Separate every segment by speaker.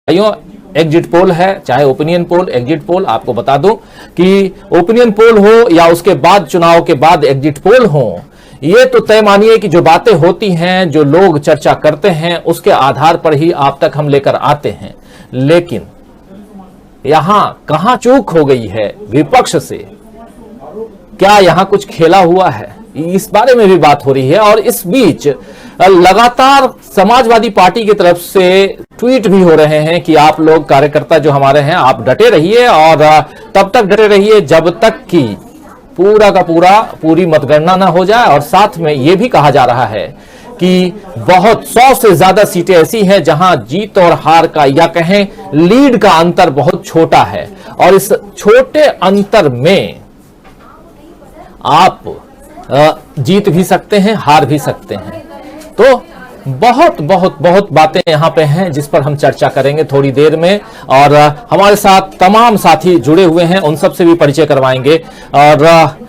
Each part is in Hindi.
Speaker 1: भाइयों, एग्जिट पोल है, चाहे ओपिनियन पोल, एग्जिट पोल, आपको बता दूं कि ओपिनियन पोल हो या उसके बाद चुनाव के बाद एग्जिट पोल हो, ये तो तय मानिए कि जो बातें होती हैं, जो लोग चर्चा करते हैं, उसके आधार पर ही आप तक हम लेकर आते हैं। लेकिन यहां कहां चूक हो गई है विपक्ष से, क्या यहां कुछ खेला हुआ है, इस बारे में भी बात हो रही है। और इस बीच लगातार समाजवादी पार्टी की तरफ से ट्वीट भी हो रहे हैं कि आप लोग कार्यकर्ता जो हमारे हैं, आप डटे रहिए और तब तक डटे रहिए जब तक कि पूरा का पूरी मतगणना ना हो जाए। और साथ में यह भी कहा जा रहा है कि बहुत 100 से ज्यादा सीटें ऐसी हैं जहां जीत और हार का या कहें लीड का अंतर बहुत छोटा है, और इस छोटे अंतर में आप जीत भी सकते हैं, हार भी सकते हैं। तो बहुत बहुत बहुत बातें यहां पे हैं जिस पर हम चर्चा करेंगे थोड़ी देर में, और हमारे साथ तमाम साथी जुड़े हुए हैं, उन सब से भी परिचय करवाएंगे। और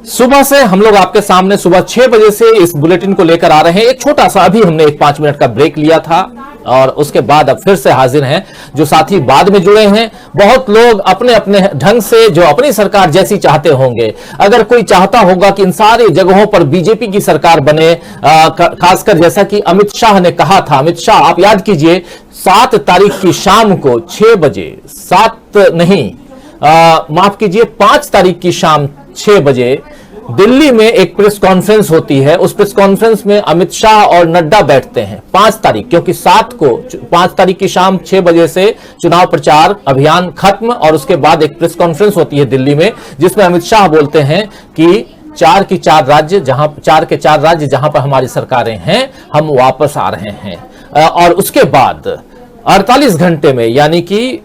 Speaker 1: सुबह से हम लोग आपके सामने सुबह 6 बजे से इस बुलेटिन को लेकर आ रहे हैं। एक छोटा सा अभी हमने एक 5 मिनट का ब्रेक लिया था और उसके बाद अब फिर से हाजिर हैं जो साथी बाद में जुड़े हैं। बहुत लोग अपने अपने ढंग से जो अपनी सरकार जैसी चाहते होंगे, अगर कोई चाहता होगा कि इन सारी जगहों पर बीजेपी की सरकार बने, खासकर जैसा कि अमित शाह ने कहा था। अमित शाह, आप याद कीजिए, 7 तारीख की शाम को 6 बजे, माफ कीजिए 5 तारीख की शाम 6 बजे दिल्ली में एक प्रेस कॉन्फ्रेंस होती है। उस प्रेस कॉन्फ्रेंस में अमित शाह और नड्डा बैठते हैं 5 तारीख, क्योंकि 5 तारीख की शाम 6 बजे से चुनाव प्रचार अभियान खत्म, और उसके बाद एक प्रेस कॉन्फ्रेंस होती है दिल्ली में जिसमें अमित शाह बोलते हैं कि 4 के 4 राज्य जहां पर हमारी सरकारें हैं, हम वापस आ रहे हैं। और उसके बाद 48 घंटे में, यानी कि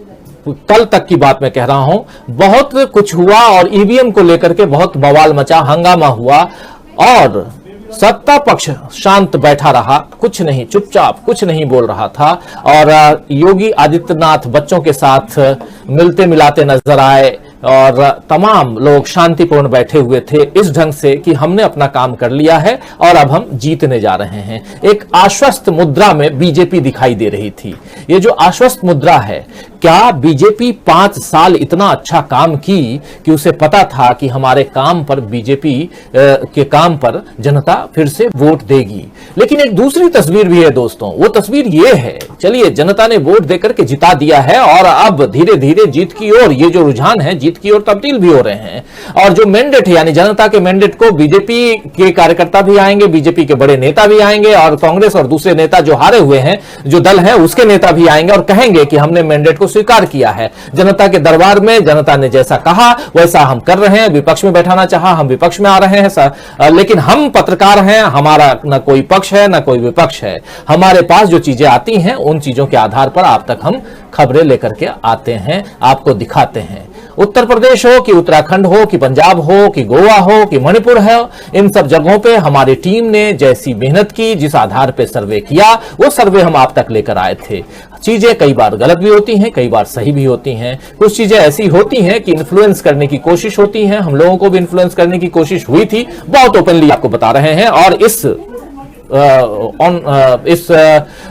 Speaker 1: कल तक की बात मैं कह रहा हूं, बहुत कुछ हुआ और ईवीएम को लेकर के बहुत बवाल मचा, हंगामा हुआ, और सत्ता पक्ष शांत बैठा रहा, कुछ नहीं, चुपचाप कुछ नहीं बोल रहा था। और योगी आदित्यनाथ बच्चों के साथ मिलते मिलाते नजर आए और तमाम लोग शांतिपूर्ण बैठे हुए थे, इस ढंग से कि हमने अपना काम कर लिया है और अब हम जीतने जा रहे हैं। एक आश्वस्त मुद्रा में बीजेपी दिखाई दे रही थी। ये जो आश्वस्त मुद्रा है, क्या बीजेपी 5 साल इतना अच्छा काम की कि उसे पता था कि हमारे काम पर, बीजेपी के काम पर जनता फिर से वोट देगी। लेकिन एक दूसरी तस्वीर भी है दोस्तों, वो तस्वीर ये है, चलिए जनता ने वोट देकर के जिता दिया है और अब धीरे धीरे जीत की ओर, ये जो रुझान है जीत की ओर तब्दील भी हो रहे हैं। और जो मैंडेट है, यानी जनता के मैंडेट को बीजेपी के कार्यकर्ता भी आएंगे, बीजेपी के बड़े नेता भी आएंगे, और कांग्रेस और दूसरे नेता जो हारे हुए हैं, जो दल है, उसके नेता भी आएंगे और कहेंगे कि हमने मैंडेट को स्वीकार किया है। जनता के दरबार में जनता ने जैसा कहा वैसा हम कर रहे हैं। विपक्ष में बैठाना चाहा, हम विपक्ष में आ रहे हैं। लेकिन हम पत्रकार हैं, हमारा न कोई पक्ष है न कोई विपक्ष है। हमारे पास जो चीजें आती हैं उन चीजों के आधार पर आप तक हम खबरें लेकर के आते हैं, आपको दिखाते हैं। उत्तर प्रदेश हो कि उत्तराखंड हो कि पंजाब हो कि गोवा हो कि मणिपुर है, इन सब जगहों पे हमारी टीम ने जैसी मेहनत की, जिस आधार पे सर्वे किया, वो सर्वे हम आप तक लेकर आए थे। चीजें कई बार गलत भी होती हैं, कई बार सही भी होती हैं। कुछ चीजें ऐसी होती हैं कि इन्फ्लुएंस करने की कोशिश होती है, हम लोगों को भी इन्फ्लुएंस करने की कोशिश हुई थी, बहुत ओपनली आपको बता रहे हैं। और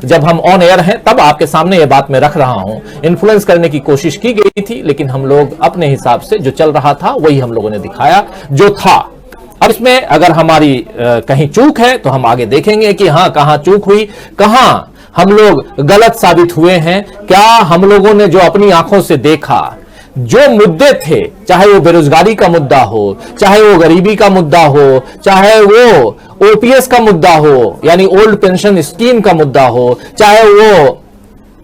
Speaker 1: जब हम ऑन एयर हैं तब आपके सामने ये बात मैं रख रहा हूं। इन्फ्लुएंस करने की कोशिश की गई थी, लेकिन हम लोग अपने हिसाब से जो चल रहा था वही हम लोगों ने दिखाया जो था। अब इसमें अगर हमारी कहीं चूक है तो हम आगे देखेंगे कि हाँ, कहां चूक हुई, कहां हम लोग गलत साबित हुए हैं। क्या हम लोगों ने जो अपनी आंखों से देखा, जो मुद्दे थे, चाहे वो बेरोजगारी का मुद्दा हो, चाहे वो गरीबी का मुद्दा हो, चाहे वो ओपीएस का मुद्दा हो, यानी ओल्ड पेंशन स्कीम का मुद्दा हो, चाहे वो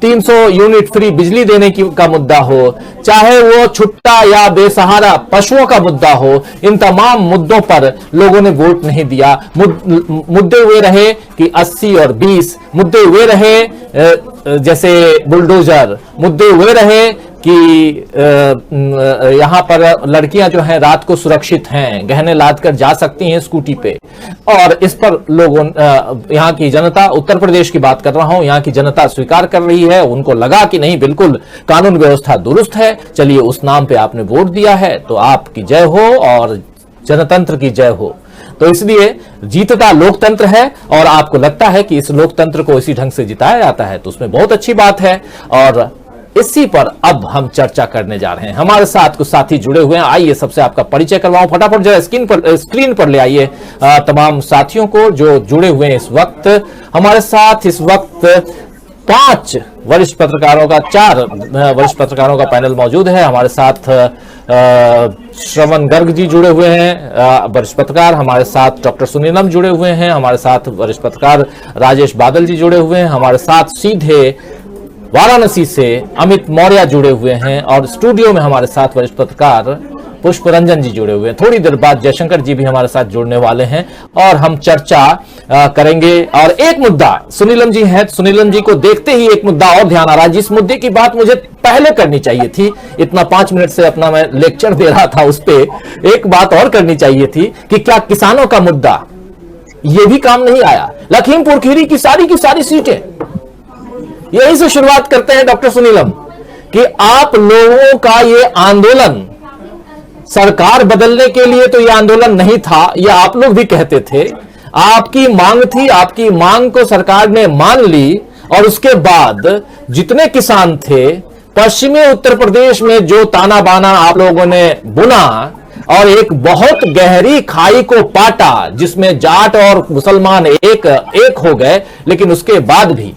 Speaker 1: 300 यूनिट फ्री बिजली देने का मुद्दा हो, चाहे वो छुट्टा या बेसहारा पशुओं का मुद्दा हो, इन तमाम मुद्दों पर लोगों ने वोट नहीं दिया। मुद्दे वे रहे कि 80 और 20, मुद्दे वे रहे जैसे बुलडोजर, मुद्दे वे रहे कि यहां पर लड़कियां जो हैं रात को सुरक्षित हैं, गहने लाद कर जा सकती हैं स्कूटी पे, और इस पर लोगों, यहां की जनता, उत्तर प्रदेश की बात कर रहा हूं, यहां की जनता स्वीकार कर रही है। उनको लगा कि नहीं, बिल्कुल कानून व्यवस्था दुरुस्त है, चलिए उस नाम पे आपने वोट दिया है तो आपकी जय हो और जनतंत्र की जय हो। तो इसलिए जीतता लोकतंत्र है, और आपको लगता है कि इस लोकतंत्र को इसी ढंग से जिताया जाता है, तो उसमें बहुत अच्छी बात है। और इसी पर अब हम चर्चा करने जा रहे हैं। हमारे साथ कुछ साथी जुड़े हुए हैं, आइए सबसे आपका परिचय करवाऊं। फटाफट जरा स्क्रीन पर ले आइए तमाम साथियों को जो जुड़े हुए हैं इस वक्त हमारे साथ। इस वक्त 5 वरिष्ठ पत्रकारों का 4 वरिष्ठ पत्रकारों का पैनल मौजूद है। हमारे साथ श्रवण गर्ग जी जुड़े हुए हैं, वरिष्ठ पत्रकार। हमारे साथ डॉक्टर सुनीलम जुड़े हुए हैं। हमारे साथ वरिष्ठ पत्रकार राजेश बादल जी जुड़े हुए हैं। हमारे साथ सीधे वाराणसी से अमित मौर्य जुड़े हुए हैं, और स्टूडियो में हमारे साथ वरिष्ठ पत्रकार पुष्प रंजन जी जुड़े हुए हैं। थोड़ी देर बाद जयशंकर जी भी हमारे साथ जुड़ने वाले हैं और हम चर्चा करेंगे। और एक मुद्दा, सुनीलम जी हैं, सुनीलम जी को देखते ही एक मुद्दा और ध्यान आ रहा है, जिस मुद्दे की बात मुझे पहले करनी चाहिए थी। इतना 5 मिनट से अपना मैं लेक्चर दे रहा था, उस पर एक बात और करनी चाहिए थी कि क्या किसानों का मुद्दा ये भी काम नहीं आया। लखीमपुर खीरी की सारी सीटें, यही से शुरुआत करते हैं डॉक्टर सुनीलम, कि आप लोगों का ये आंदोलन सरकार बदलने के लिए तो यह आंदोलन नहीं था, यह आप लोग भी कहते थे, आपकी मांग थी, आपकी मांग को सरकार ने मान ली। और उसके बाद जितने किसान थे, पश्चिमी उत्तर प्रदेश में जो ताना बाना आप लोगों ने बुना और एक बहुत गहरी खाई को पाटा, जिसमें जाट और मुसलमान एक हो गए, लेकिन उसके बाद भी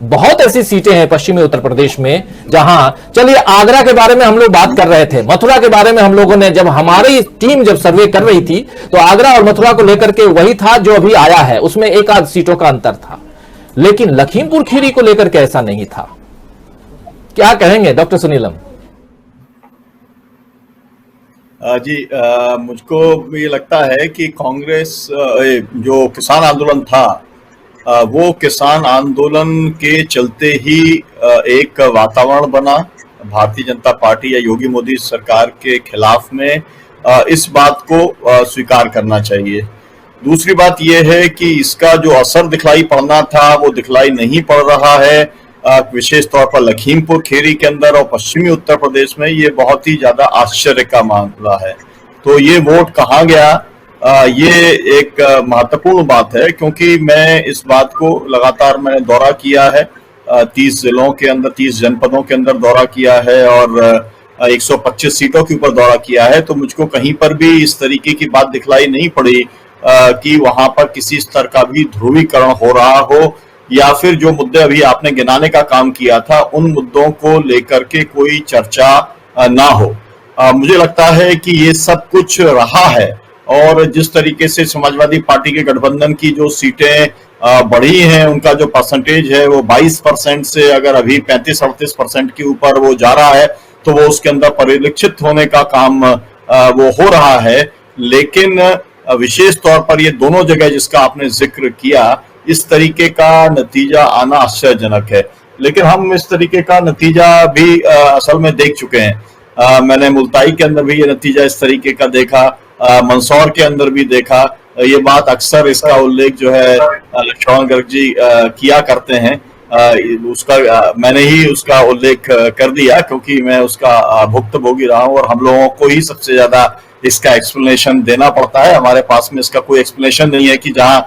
Speaker 1: बहुत ऐसी सीटें हैं पश्चिमी उत्तर प्रदेश में जहां, चलिए आगरा के बारे में हम लोग बात कर रहे थे, मथुरा के बारे में हम लोगों ने, जब हमारी टीम जब सर्वे कर रही थी तो आगरा और मथुरा को लेकर के वही था जो अभी आया है, उसमें एक आध सीटों का अंतर था। लेकिन लखीमपुर खीरी को लेकर के ऐसा नहीं था। क्या कहेंगे डॉक्टर सुनीलम?
Speaker 2: जी, मुझको ये लगता है कि कांग्रेस जो किसान आंदोलन था, वो किसान आंदोलन के चलते ही एक वातावरण बना भारतीय जनता पार्टी या योगी मोदी सरकार के खिलाफ में। इस बात को स्वीकार करना चाहिए। दूसरी बात यह है कि इसका जो असर दिखलाई पड़ना था वो दिखलाई नहीं पड़ रहा है, विशेष तौर पर लखीमपुर खीरी के अंदर और पश्चिमी उत्तर प्रदेश में। ये बहुत ही ज्यादा आश्चर्य का मामला है। तो ये वोट कहाँ गया, ये एक महत्वपूर्ण बात है, क्योंकि मैं इस बात को लगातार मैंने दौरा किया है, 30 जिलों के अंदर, 30 जनपदों के अंदर दौरा किया है और 125 सीटों के ऊपर दौरा किया है। तो मुझको कहीं पर भी इस तरीके की बात दिखलाई नहीं पड़ी कि वहां पर किसी स्तर का भी ध्रुवीकरण हो रहा हो, या फिर जो मुद्दे अभी आपने गिनाने का काम किया था उन मुद्दों को लेकर के कोई चर्चा ना हो। मुझे लगता है कि ये सब कुछ रहा है, और जिस तरीके से समाजवादी पार्टी के गठबंधन की जो सीटें बढ़ी हैं, उनका जो परसेंटेज है वो 22% से अगर अभी 35-38% के ऊपर वो जा रहा है, तो वो उसके अंदर परिलक्षित होने का काम वो हो रहा है। लेकिन विशेष तौर पर ये दोनों जगह जिसका आपने जिक्र किया, इस तरीके का नतीजा आना आश्चर्यजनक है। लेकिन हम इस तरीके का नतीजा भी असल में देख चुके हैं। मैंने मुल्ताई के अंदर भी ये नतीजा इस तरीके का देखा, मंदसौर के अंदर भी देखा। ये बात अक्सर इसका उल्लेख जो है श्रवण गर्ग जी किया करते हैं, उसका मैंने ही उसका उल्लेख कर दिया क्योंकि मैं उसका भुक्तभोगी रहा हूं, और हम लोगों को ही सबसे ज्यादा इसका एक्सप्लेनेशन देना पड़ता है। हमारे पास में इसका कोई एक्सप्लेनेशन नहीं है कि जहां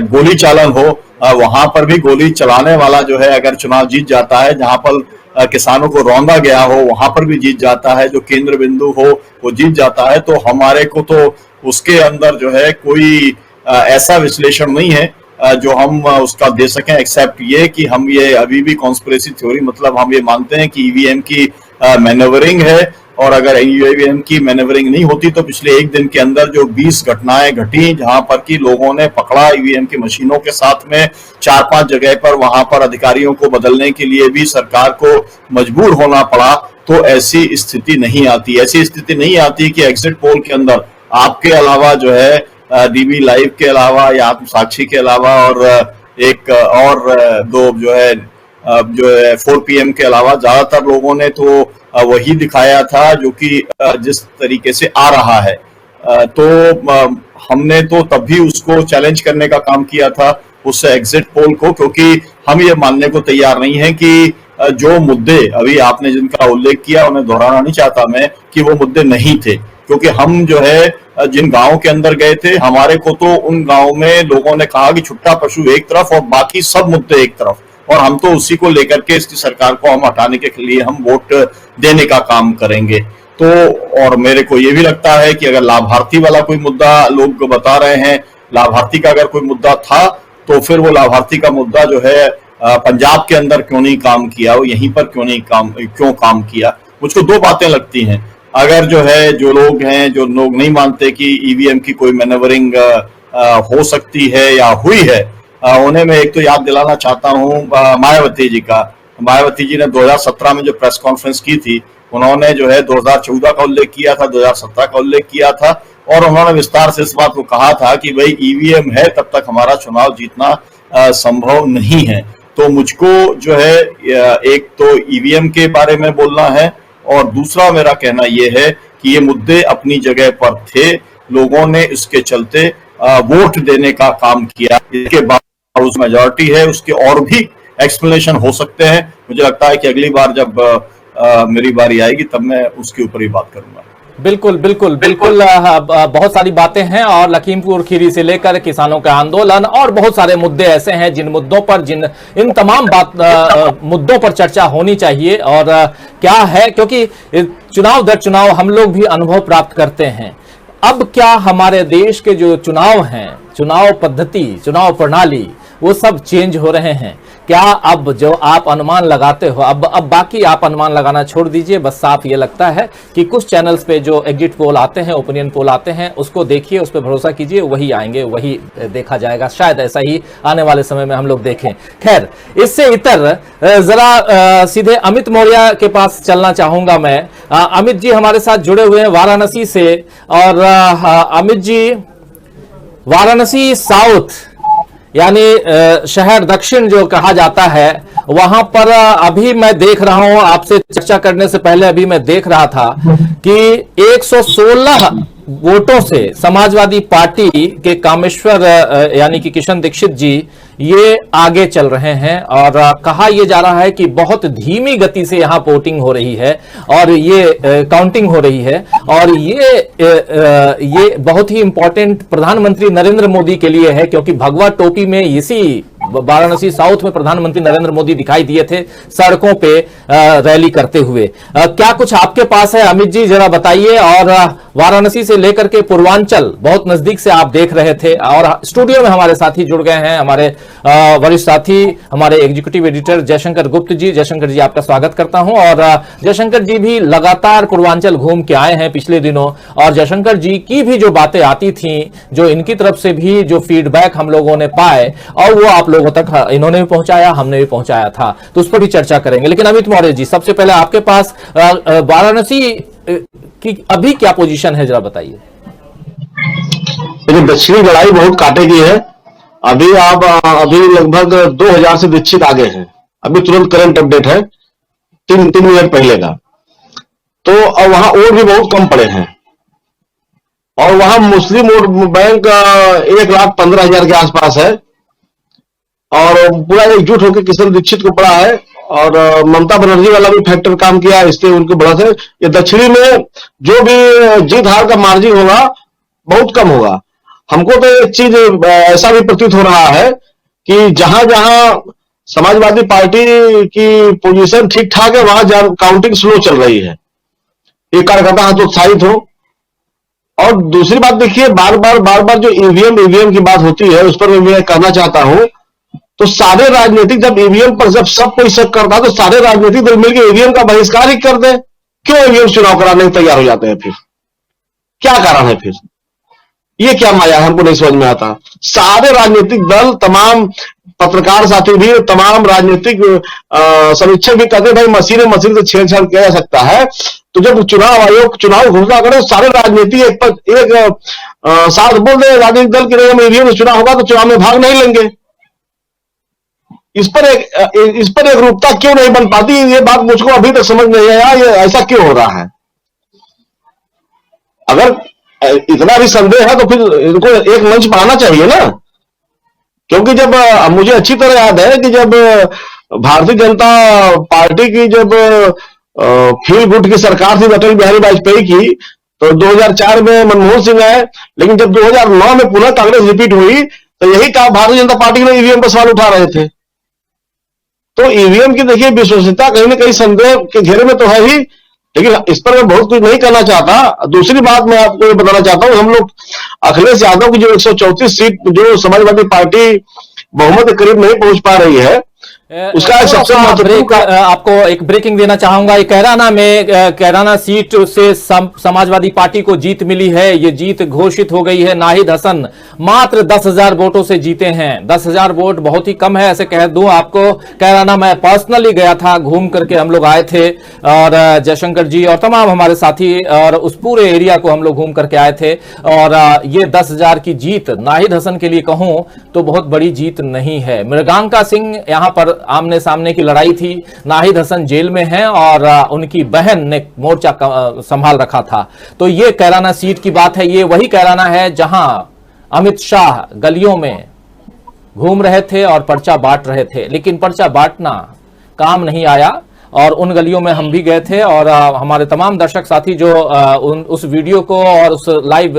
Speaker 2: गोली चालन हो वहां पर भी गोली चलाने वाला जो है अगर चुनाव जीत जाता है, जहां पर किसानों को रौंदा गया हो वहां पर भी जीत जाता है, जो केंद्र बिंदु हो वो जीत जाता है। तो हमारे को तो उसके अंदर जो है कोई ऐसा विश्लेषण नहीं है जो हम उसका दे सकें, एक्सेप्ट ये कि हम ये अभी भी कॉन्स्पिरेसी थ्योरी, मतलब हम ये मानते हैं कि ईवीएम की मैनेवरिंग है, और अगर ईवीएम की मैनेवरिंग नहीं होती तो पिछले एक दिन के अंदर जो 20 घटनाएं घटी जहां पर कि लोगों ने पकड़ा ईवीएम की मशीनों के साथ में 4-5 जगह पर, वहां पर अधिकारियों को बदलने के लिए भी सरकार को मजबूर होना पड़ा। तो ऐसी स्थिति नहीं आती, ऐसी स्थिति नहीं आती कि एग्जिट पोल के अंदर आपके अलावा जो है डीबी लाइव के अलावा या साक्षी के अलावा और एक और दो जो है 4 PM के अलावा ज्यादातर लोगों ने तो वही दिखाया था जो कि जिस तरीके से आ रहा है। तो हमने तो तब भी उसको चैलेंज करने का काम किया था उस एग्जिट पोल को, क्योंकि हम ये मानने को तैयार नहीं है कि जो मुद्दे अभी आपने जिनका उल्लेख किया उन्हें दोहराना नहीं चाहता मैं कि वो मुद्दे नहीं थे। क्योंकि हम जो है जिन गांव के अंदर गए थे, हमारे को तो उन गांव में लोगों ने कहा कि छुट्टा पशु एक तरफ और बाकी सब मुद्दे एक तरफ, और हम तो उसी को लेकर के इसकी सरकार को हम हटाने के लिए हम वोट देने का काम करेंगे। तो और मेरे को ये भी लगता है कि अगर लाभार्थी वाला कोई मुद्दा लोग बता रहे हैं, लाभार्थी का अगर कोई मुद्दा था तो फिर वो लाभार्थी का मुद्दा जो है पंजाब के अंदर क्यों नहीं काम किया, वो यहीं पर क्यों काम किया। मुझको दो बातें लगती हैं। अगर जो है जो लोग नहीं मानते कि ईवीएम की कोई मैनेवरिंग हो सकती है या हुई है, उन्हें मैं एक तो याद दिलाना चाहता हूं मायावती जी का। मायावती जी ने 2017 में जो प्रेस कॉन्फ्रेंस की थी, उन्होंने जो है 2014 का उल्लेख किया था, 2017 का उल्लेख किया था, और उन्होंने विस्तार से इस बात को कहा था कि भाई ईवीएम है तब तक हमारा चुनाव जीतना संभव नहीं है। तो मुझको जो है एक तो ईवीएम के बारे में बोलना है, और दूसरा मेरा कहना यह है कि ये मुद्दे अपनी जगह पर थे, लोगों ने इसके चलते वोट देने का काम किया। इसके बावजूद मेजॉरिटी है, उसके और भी एक्सप्लेनेशन हो सकते हैं। मुझे लगता है कि अगली बार जब मेरी बारी आएगी तब मैं उसके ऊपर ही बात करूंगा।
Speaker 1: बिल्कुल बिल्कुल बिल्कुल, बहुत सारी बातें हैं, और लखीमपुर खीरी से लेकर किसानों का आंदोलन और बहुत सारे मुद्दे ऐसे हैं जिन मुद्दों पर इन तमाम मुद्दों पर चर्चा होनी चाहिए। और क्या है, क्योंकि चुनाव दर चुनाव हम लोग भी अनुभव प्राप्त करते हैं। अब क्या हमारे देश के जो चुनाव हैं, चुनाव पद्धति, चुनाव प्रणाली, वो सब चेंज हो रहे हैं क्या? अब जो आप अनुमान लगाते हो, अब बाकी आप अनुमान लगाना छोड़ दीजिए, बस साफ ये लगता है कि कुछ चैनल्स पे जो एग्जिट पोल आते हैं, ओपिनियन पोल आते हैं, उसको देखिए, उस पर भरोसा कीजिए, वही आएंगे, वही देखा जाएगा। शायद ऐसा ही आने वाले समय में हम लोग देखें। खैर, इससे इतर जरा सीधे अमित मौर्य के पास चलना चाहूंगा मैं। अमित जी हमारे साथ जुड़े हुए हैं वाराणसी से, और अमित जी, वाराणसी साउथ यानी शहर दक्षिण जो कहा जाता है, वहां पर अभी मैं देख रहा हूं, आपसे चर्चा करने से पहले अभी मैं देख रहा था कि 116 वोटों से समाजवादी पार्टी के कामेश्वर यानी कि किशन दीक्षित जी ये आगे चल रहे हैं, और कहा यह जा रहा है कि बहुत धीमी गति से यहां वोटिंग हो रही है और ये काउंटिंग हो रही है, और ये बहुत ही इंपॉर्टेंट प्रधानमंत्री नरेंद्र मोदी के लिए है, क्योंकि भगवा टोपी में इसी वाराणसी साउथ में प्रधानमंत्री नरेंद्र मोदी दिखाई दिए थे सड़कों पे रैली करते हुए। क्या कुछ आपके पास है अमित जी, जरा बताइए। और वाराणसी से लेकर के पूर्वांचल बहुत नजदीक से आप देख रहे थे, और स्टूडियो में हमारे साथी जुड़ गए हैं, हमारे वरिष्ठ साथी, हमारे एग्जीक्यूटिव एडिटर जयशंकर गुप्त जी। जयशंकर जी, आपका स्वागत करता हूं। और जयशंकर जी भी लगातार पूर्वांचल घूम के आए हैं पिछले दिनों, और जयशंकर जी की भी जो बातें आती थी, जो इनकी तरफ से भी जो फीडबैक हम लोगों ने पाए, और वो आप लोगों तक इन्होंने भी पहुंचाया, हमने भी पहुंचाया था, तो उस पर भी चर्चा करेंगे। लेकिन अमित मौर्य जी, सबसे पहले आपके पास वाराणसी की अभी क्या पोजीशन है, जरा बताइए।
Speaker 3: दक्षिणी लड़ाई बहुत कांटे की है। अभी लगभग 2000 से दीक्षित आगे हैं। अभी तुरंत करंट अपडेट है 3 मिनट पहले का। तो अब वहां वोट भी बहुत कम पड़े हैं, और वहां मुस्लिम वोट बैंक 1,15,000 के आसपास है, और पूरा एकजुट होकर किशन दीक्षित को पड़ा है, और ममता बनर्जी वाला भी फैक्टर काम किया, इसलिए उनको बढ़त है। ये दक्षिणी में जो भी जीत हार का मार्जिन होगा बहुत कम होगा। हमको तो एक चीज ऐसा भी प्रतीत हो रहा है कि जहां जहां समाजवादी पार्टी की पोजीशन ठीक ठाक है, वहां काउंटिंग स्लो चल रही है। ये कार्यकर्ता हतोत्साहित हो। और दूसरी बात देखिए, बार बार जो ईवीएम की बात होती है, उस पर मैं कहना चाहता हूं, तो सारे राजनीतिक जब सब कोई शक करता है, तो सारे राजनीतिक दल मिलकर ईवीएम का बहिष्कार ही कर दे। क्यों ईवीएम चुनाव कराने में तैयार हो जाते हैं? फिर क्या कारण है? फिर ये क्या माया है, हमको नहीं समझ में आता। सारे राजनीतिक दल, तमाम पत्रकार साथी भी, तमाम राजनीतिक समीक्षक भी कहते हैं भाई मशीन से छेड़छाड़ किया जा सकता है। तो जब चुनाव आयोग चुनाव घोषणा करे, सारे राजनीति एक साथ बोल दे राजनीतिक दल की हम ईवीएम में चुनाव होगा तो चुनाव में भाग नहीं लेंगे। इस पर एक रूपता क्यों नहीं बन पाती, ये बात मुझको अभी तक समझ नहीं आया। ये ऐसा क्यों हो रहा है? अगर इतना भी संदेह है तो फिर इनको एक मंच बनाना चाहिए ना। क्योंकि जब मुझे अच्छी तरह याद है कि जब भारतीय जनता पार्टी की जब फील गुड की सरकार थी अटल बिहारी वाजपेयी की, तो 2004 में मनमोहन सिंह आए, लेकिन जब 2009 में पुनः कांग्रेस रिपीट हुई तो यही काम भारतीय जनता पार्टी ने ईवीएम पर सवाल उठा रहे थे। तो ईवीएम की देखिए विश्वसनीयता कहीं ना कहीं संदेह के घेरे में तो है ही, लेकिन इस पर मैं बहुत कुछ नहीं करना चाहता। दूसरी बात मैं आपको ये बताना चाहता हूं, हम लोग अखिलेश यादव की जो 134 सीट जो समाजवादी पार्टी बहुमत के करीब नहीं पहुंच पा रही है, उसका सबसे महत्वपूर्ण
Speaker 1: आपको एक ब्रेकिंग देना चाहूंगा। कैराना सीट से समाजवादी पार्टी को जीत मिली है, ये जीत घोषित हो गई है। नाहिद हसन मात्र 10,000 वोटों से जीते हैं। 10,000 वोट बहुत ही कम है, ऐसे कह दूं आपको। कैराना मैं पर्सनली गया था, घूम करके हम लोग आए थे, और जयशंकर जी और तमाम हमारे साथी और उस पूरे एरिया को हम लोग घूम करके आए थे। और ये 10,000 की जीत नाहिद हसन के लिए कहूं तो बहुत बड़ी जीत नहीं है। मृगांका सिंह यहां पर आमने सामने की लड़ाई थी। नाहिद हसन जेल में हैं और उनकी बहन ने मोर्चा संभाल रखा था। तो ये कैराना सीट की बात है। ये वही कैराना है जहां अमित शाह गलियों में घूम रहे थे और पर्चा बांट रहे थे, लेकिन पर्चा बांटना काम नहीं आया। और उन गलियों में हम भी गए थे, और हमारे तमाम दर्शक साथी जो उस वीडियो को और उस लाइव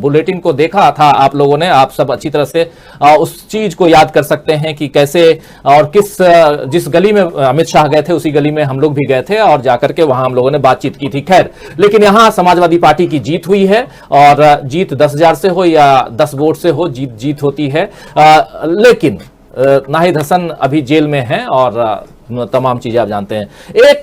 Speaker 1: बुलेटिन को देखा था आप लोगों ने, आप सब अच्छी तरह से उस चीज को याद कर सकते हैं कि कैसे और जिस गली में अमित शाह गए थे उसी गली में हम लोग भी गए थे और जाकर के वहां हम लोगों ने बातचीत की थी। खैर, लेकिन यहां समाजवादी पार्टी की जीत हुई है, और जीत 10,000 से हो या 10 वोट से हो, जीत होती है। लेकिन नाहिद हसन अभी जेल में हैं और तमाम चीजें आप जानते हैं। एक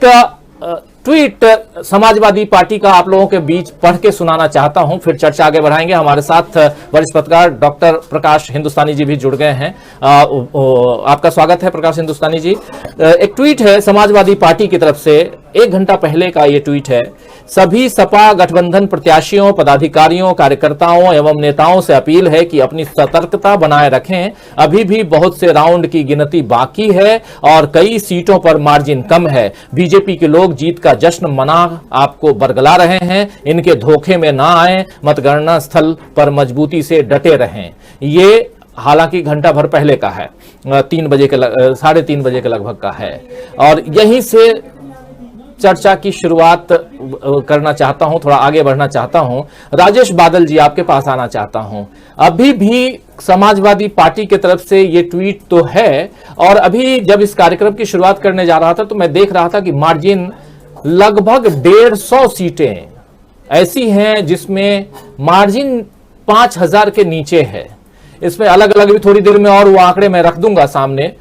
Speaker 1: ट्वीट समाजवादी पार्टी का आप लोगों के बीच पढ़ के सुनाना चाहता हूं, फिर चर्चा आगे बढ़ाएंगे। हमारे साथ वरिष्ठ पत्रकार डॉक्टर प्रकाश हिंदुस्तानी जी भी जुड़ गए हैं। आपका स्वागत है प्रकाश हिंदुस्तानी जी। एक ट्वीट है समाजवादी पार्टी की तरफ से, 1 घंटा पहले का ये ट्वीट है। सभी सपा गठबंधन प्रत्याशियों, पदाधिकारियों, कार्यकर्ताओं एवं नेताओं से अपील है कि अपनी सतर्कता बनाए रखें। अभी भी बहुत से राउंड की गिनती बाकी है और कई सीटों पर मार्जिन कम है। बीजेपी के लोग जीत का जश्न मना आपको बरगला रहे हैं, इनके धोखे में ना आए, मतगणना स्थल पर मजबूती से डटे रहें। ये हालांकि घंटा भर पहले का है, 3 बजे के 3:30 बजे के लगभग का है। और यहीं से चर्चा की शुरुआत करना चाहता हूं, थोड़ा आगे बढ़ना चाहता हूं। राजेश बादल जी, आपके पास आना चाहता हूं। अभी भी समाजवादी पार्टी की तरफ से ये ट्वीट तो है, और अभी जब इस कार्यक्रम की शुरुआत करने जा रहा था तो मैं देख रहा था कि मार्जिन लगभग 150 सीटें ऐसी हैं जिसमें मार्जिन 5,000 के नीचे है। इसमें अलग अलग भी थोड़ी देर में और वो आंकड़े मैं रख दूंगा सामने।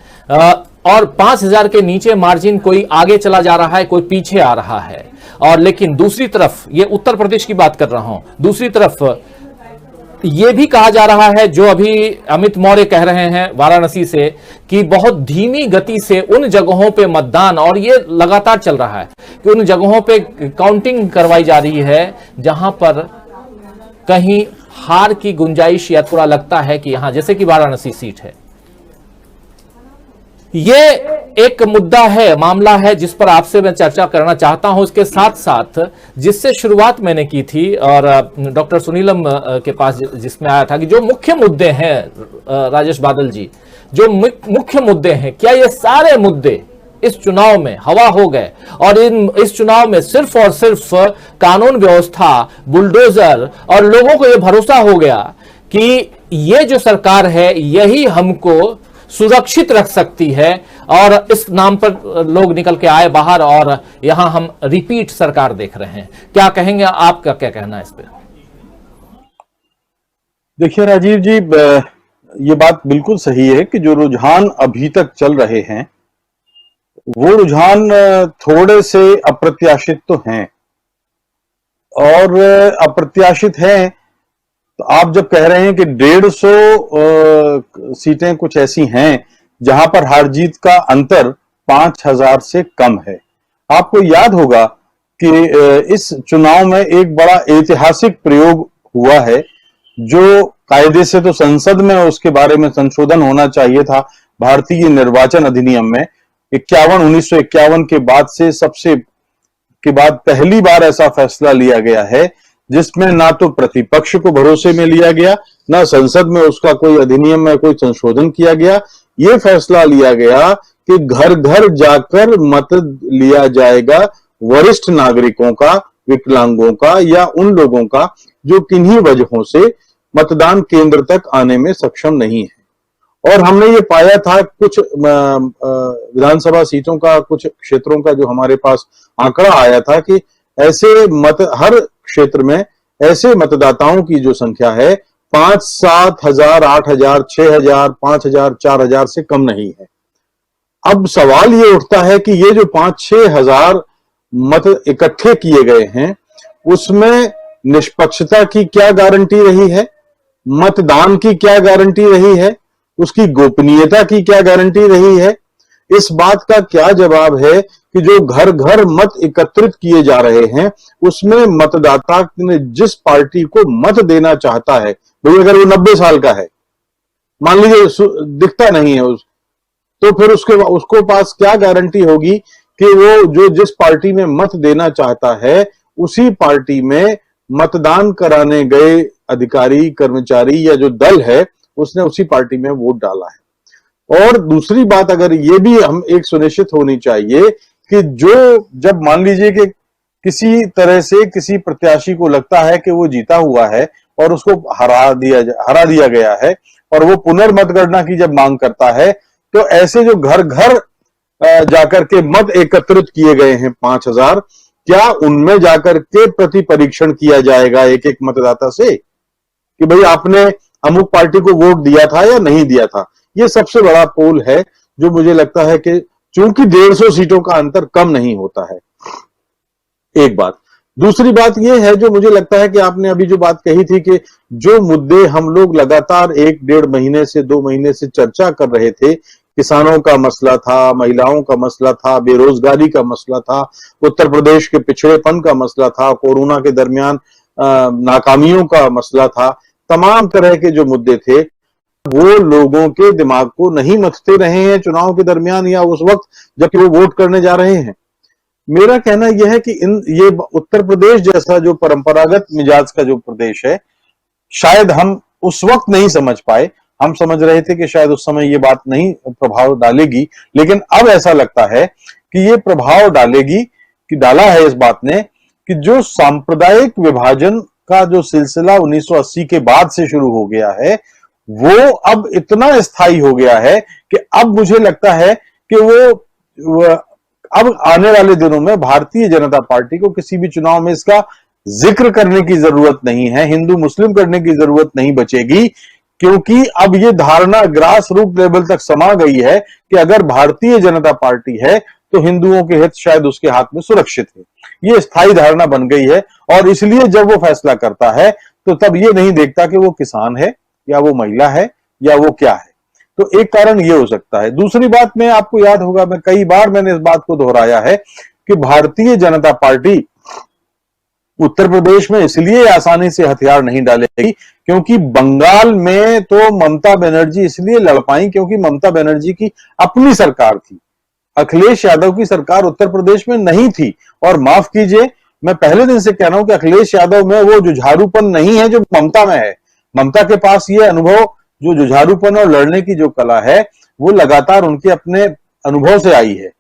Speaker 1: और 5,000 के नीचे मार्जिन, कोई आगे चला जा रहा है, कोई पीछे आ रहा है। और लेकिन दूसरी तरफ, ये उत्तर प्रदेश की बात कर रहा हूं, दूसरी तरफ ये भी कहा जा रहा है, जो अभी अमित मौर्य कह रहे हैं वाराणसी से, कि बहुत धीमी गति से उन जगहों पे मतदान, और ये लगातार चल रहा है कि उन जगहों पे काउंटिंग करवाई जा रही है जहां पर कहीं हार की गुंजाइश या थोड़ा लगता है कि यहां, जैसे कि वाराणसी सीट है। ये एक मुद्दा है, मामला है जिस पर आपसे मैं चर्चा करना चाहता हूं। इसके साथ साथ जिससे शुरुआत मैंने की थी और डॉक्टर सुनीलम के पास जिसमें आया था कि जो मुख्य मुद्दे हैं, राजेश बादल जी, जो मुख्य मुद्दे हैं, क्या ये सारे मुद्दे इस चुनाव में हवा हो गए? और इस चुनाव में सिर्फ और सिर्फ कानून व्यवस्था, बुलडोजर, और लोगों को यह भरोसा हो गया कि ये जो सरकार है यही हमको सुरक्षित रख सकती है, और इस नाम पर लोग निकल के आए बाहर, और यहां हम रिपीट सरकार देख रहे हैं। क्या कहेंगे, आपका क्या कहना है इस पे?
Speaker 4: देखिए राजीव जी, ये बात बिल्कुल सही है कि जो रुझान अभी तक चल रहे हैं वो रुझान थोड़े से अप्रत्याशित तो हैं, और अप्रत्याशित हैं। तो आप जब कह रहे हैं कि 150 सीटें कुछ ऐसी हैं जहां पर हार जीत का अंतर 5,000 से कम है। आपको याद होगा कि इस चुनाव में एक बड़ा ऐतिहासिक प्रयोग हुआ है, जो कायदे से तो संसद में उसके बारे में संशोधन होना चाहिए था, भारतीय निर्वाचन अधिनियम में 1951 के बाद से पहली बार ऐसा फैसला लिया गया है जिसमें ना तो प्रतिपक्ष को भरोसे में लिया गया, ना संसद में उसका कोई अधिनियम में कोई संशोधन किया गया। यह फैसला लिया गया कि घर घर जाकर मत लिया जाएगा वरिष्ठ नागरिकों का, विकलांगों का या उन लोगों का जो किन्हीं वजहों से मतदान केंद्र तक आने में सक्षम नहीं है। और हमने ये पाया था कुछ विधानसभा सीटों का, कुछ क्षेत्रों का जो हमारे पास आंकड़ा आया था कि ऐसे हर क्षेत्र में ऐसे मतदाताओं की जो संख्या है 5-7 हजार, 8 हजार, 6 हजार, 5 हजार, 4 हजार से कम नहीं है। अब सवाल ये उठता है कि ये जो 5-6 हजार मत इकट्ठे किए गए हैं उसमें निष्पक्षता की क्या गारंटी रही है, मतदान की क्या गारंटी रही है, उसकी गोपनीयता की क्या गारंटी रही है, इस बात का क्या जवाब है कि जो घर घर मत एकत्रित किए जा रहे हैं उसमें मतदाता ने जिस पार्टी को मत देना चाहता है, भाई अगर वो 90 साल का है, मान लीजिए दिखता नहीं है तो फिर उसको पास क्या गारंटी होगी कि वो जो जिस पार्टी में मत देना चाहता है उसी पार्टी में मतदान कराने गए अधिकारी, कर्मचारी या जो दल है उसने उसी पार्टी में वोट डाला है। और दूसरी बात अगर ये भी हम एक सुनिश्चित होनी चाहिए कि जो जब मान लीजिए कि किसी तरह से किसी प्रत्याशी को लगता है कि वो जीता हुआ है और उसको हरा दिया गया है और वो पुनर्मतगणना की जब मांग करता है तो ऐसे जो घर घर जाकर के मत एकत्रित किए गए हैं 5000, क्या उनमें जाकर के प्रति परीक्षण किया जाएगा एक एक मतदाता से कि भाई आपने अमुक पार्टी को वोट दिया था या नहीं दिया था? ये सबसे बड़ा पोल है जो मुझे लगता है कि चूंकि 150 सीटों का अंतर कम नहीं होता है, एक बात। दूसरी बात यह है जो मुझे लगता है कि आपने अभी जो बात कही थी कि जो मुद्दे हम लोग लगातार 1-1.5 महीने से 2 महीने से चर्चा कर रहे थे, किसानों का मसला था, महिलाओं का मसला था, बेरोजगारी का मसला था, उत्तर प्रदेश के पिछड़ेपन का मसला था, कोरोना के दरमियान नाकामियों का मसला था, तमाम तरह के जो मुद्दे थे वो लोगों के दिमाग को नहीं मथते रहे हैं चुनाव के दरमियान या उस वक्त जबकि वो वोट करने जा रहे हैं। मेरा कहना यह है कि ये उत्तर प्रदेश जैसा जो परंपरागत मिजाज का जो प्रदेश है, शायद हम उस वक्त नहीं समझ पाए, हम समझ रहे थे कि शायद उस समय ये बात नहीं प्रभाव डालेगी, लेकिन अब ऐसा लगता है कि ये प्रभाव डालेगी, कि डाला है इस बात ने कि जो सांप्रदायिक विभाजन का जो सिलसिला 1980 के बाद से शुरू हो गया है वो अब इतना स्थायी हो गया है कि अब मुझे लगता है कि वो अब आने वाले दिनों में भारतीय जनता पार्टी को किसी भी चुनाव में इसका जिक्र करने की जरूरत नहीं है, हिंदू मुस्लिम करने की जरूरत नहीं बचेगी, क्योंकि अब ये धारणा ग्रास रूट लेवल तक समा गई है कि अगर भारतीय जनता पार्टी है तो हिंदुओं के हित शायद उसके हाथ में सुरक्षित है। ये स्थायी धारणा बन गई है और इसलिए जब वो फैसला करता है तो तब ये नहीं देखता कि वो किसान है या वो महिला है या वो क्या है। तो एक कारण ये हो सकता है। दूसरी बात, में आपको याद होगा, मैं कई बार मैंने इस बात को दोहराया है कि भारतीय जनता पार्टी उत्तर प्रदेश में इसलिए आसानी से हथियार नहीं डालेगी क्योंकि बंगाल में तो ममता बनर्जी इसलिए लड़ पाई क्योंकि ममता बनर्जी की अपनी सरकार थी, अखिलेश यादव की सरकार उत्तर प्रदेश में नहीं थी। और माफ कीजिए, मैं पहले दिन से कह रहा हूं कि अखिलेश यादव में वो जुझारूपन नहीं है जो ममता में है। ममता के पास ये अनुभव, जो जुझारूपन और लड़ने की जो कला है, वो लगातार उनके अपने अनुभव से आई है।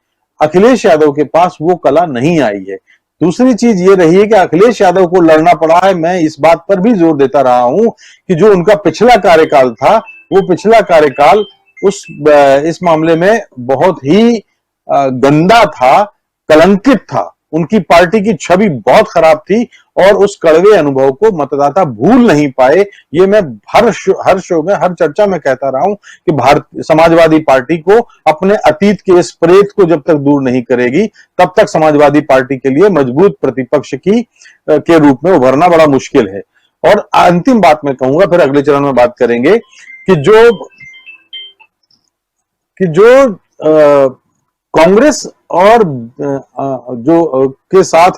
Speaker 4: अखिलेश यादव के पास वो कला नहीं आई है। दूसरी चीज ये रही है कि अखिलेश यादव को लड़ना पड़ा है। मैं इस बात पर भी जोर देता रहा हूं कि जो उनका पिछला कार्यकाल था, वो पिछला कार्यकाल इस मामले में बहुत ही गंदा था, कलंकित था। उनकी पार्टी की छवि बहुत खराब थी और उस कड़वे अनुभव को मतदाता भूल नहीं पाए। ये मैं हर शो में, हर चर्चा में कहता रहा हूं कि समाजवादी पार्टी को अपने अतीत के इस प्रेत को जब तक दूर नहीं करेगी तब तक समाजवादी पार्टी के लिए मजबूत प्रतिपक्ष के रूप में उभरना बड़ा मुश्किल है। और अंतिम बात मैं कहूंगा, फिर अगले चरण में बात करेंगे कि जो कांग्रेस और जो के साथ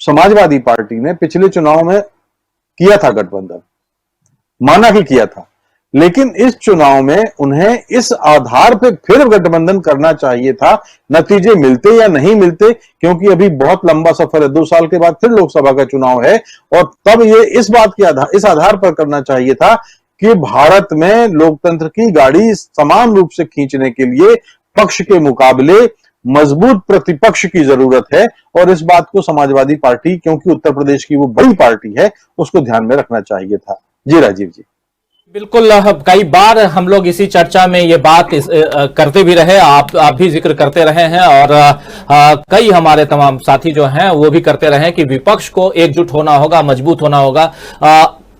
Speaker 4: समाजवादी पार्टी ने पिछले चुनाव में किया था गठबंधन, माना कि किया था, लेकिन इस चुनाव में उन्हें इस आधार पे फिर गठबंधन करना चाहिए था, नतीजे मिलते या नहीं मिलते, क्योंकि अभी बहुत लंबा सफर है। 2 साल के बाद फिर लोकसभा का चुनाव है और तब ये इस आधार पर करना चाहिए था कि भारत में लोकतंत्र की गाड़ी समान रूप से खींचने के लिए पक्ष के मुकाबले मजबूत प्रतिपक्ष की जरूरत है और इस बात को समाजवादी पार्टी, क्योंकि उत्तर प्रदेश की वो बड़ी पार्टी है, उसको ध्यान में रखना चाहिए था। जी राजीव जी।
Speaker 1: बिल्कुल, कई बार हम लोग इसी चर्चा में ये बात करते भी रहे, आप भी जिक्र करते रहे हैं और कई हमारे तमाम साथी जो हैं वो भी करते रहे कि विपक्ष को एकजुट होना होगा, मजबूत होना होगा।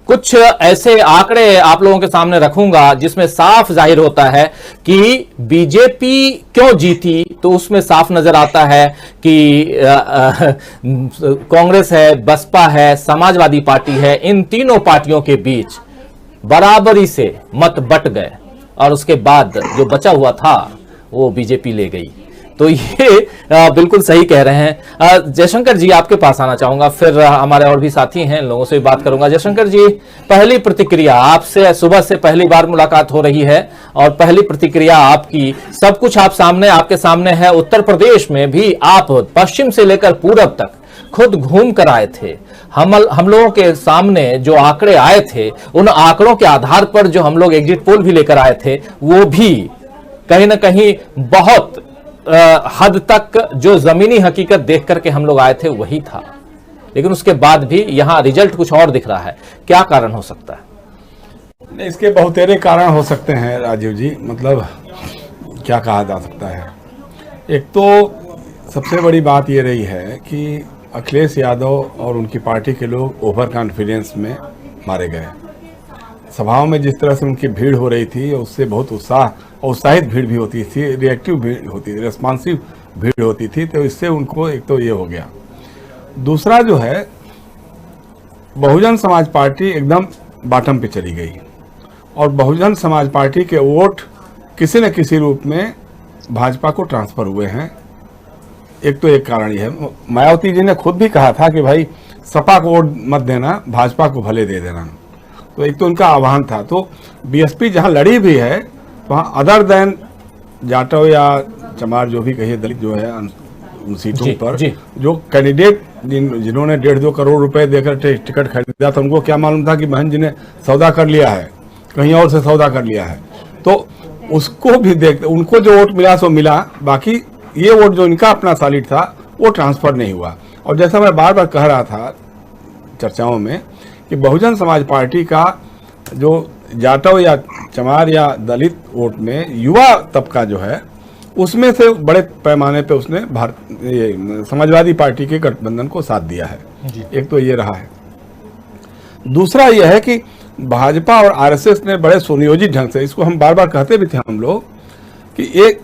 Speaker 1: कुछ ऐसे आंकड़े आप लोगों के सामने रखूंगा जिसमें साफ जाहिर होता है कि बीजेपी क्यों जीती। तो उसमें साफ नजर आता है कि कांग्रेस है, बसपा है, समाजवादी पार्टी है, इन तीनों पार्टियों के बीच बराबरी से मत बट गए और उसके बाद जो बचा हुआ था वो बीजेपी ले गई। तो ये बिल्कुल सही कह रहे हैं। जयशंकर जी, आपके पास आना चाहूंगा, फिर हमारे और भी साथी हैं, लोगों से भी बात करूंगा। जयशंकर जी, पहली प्रतिक्रिया आपसे, सुबह से पहली बार मुलाकात हो रही है और पहली प्रतिक्रिया आपकी, सब कुछ आपके सामने है। उत्तर प्रदेश में भी आप पश्चिम से लेकर पूरब तक खुद घूम कर आए थे। हम लोगों के सामने जो आंकड़े आए थे, उन आंकड़ों के आधार पर जो हम लोग एग्जिट पोल भी लेकर आए थे, वो भी कहीं ना कहीं बहुत हद तक जो जमीनी हकीकत देख करके हम लोग आए थे वही था, लेकिन उसके बाद भी यहां रिजल्ट कुछ और दिख रहा है। क्या कारण हो सकता है?
Speaker 5: इसके बहुतेरे कारण हो सकते हैं राजीव जी। मतलब क्या कहा जा सकता है, एक तो सबसे बड़ी बात ये रही है कि अखिलेश यादव और उनकी पार्टी के लोग ओवर कॉन्फिडेंस में मारे गए। सभाओं में जिस तरह से उनकी भीड़ हो रही थी, उससे बहुत उत्साहित भीड़ भी होती थी, रिएक्टिव भीड़ होती थी, रेस्पॉन्सिव भीड़ होती थी। तो इससे उनको एक तो ये हो गया। दूसरा जो है, बहुजन समाज पार्टी एकदम बॉटम पे चली गई और बहुजन समाज पार्टी के वोट किसी न किसी रूप में भाजपा को ट्रांसफर हुए हैं। एक तो एक कारण यह है। मायावती जी ने खुद भी कहा था कि भाई सपा को वोट मत देना, भाजपा को भले दे देना। तो एक तो उनका आह्वान था। तो बीएसपी जहां लड़ी भी है, वहां अदर देन जाटव या चमार, जो भी कहिए दलित जो है उन सीटों पर जो कैंडिडेट जिन्होंने 1.5-2 करोड़ रुपए देकर टिकट खरीदा था, उनको क्या मालूम था कि बहन जी ने सौदा कर लिया है, कहीं और से सौदा कर लिया है। तो उसको भी देखते, उनको जो वोट मिला सो मिला, बाकी ये वोट जो इनका अपना सॉलिड था वो ट्रांसफर नहीं हुआ। और जैसा मैं बार बार कह रहा था चर्चाओं में कि बहुजन समाज पार्टी का जो जाटव या चमार या दलित वोट में युवा तबका जो है, उसमें से बड़े पैमाने पे उसने समाजवादी पार्टी के गठबंधन को साथ दिया है। एक तो ये रहा है। दूसरा यह है कि भाजपा और आरएसएस ने बड़े सुनियोजित ढंग से, इसको हम बार बार कहते भी थे हम लोग कि एक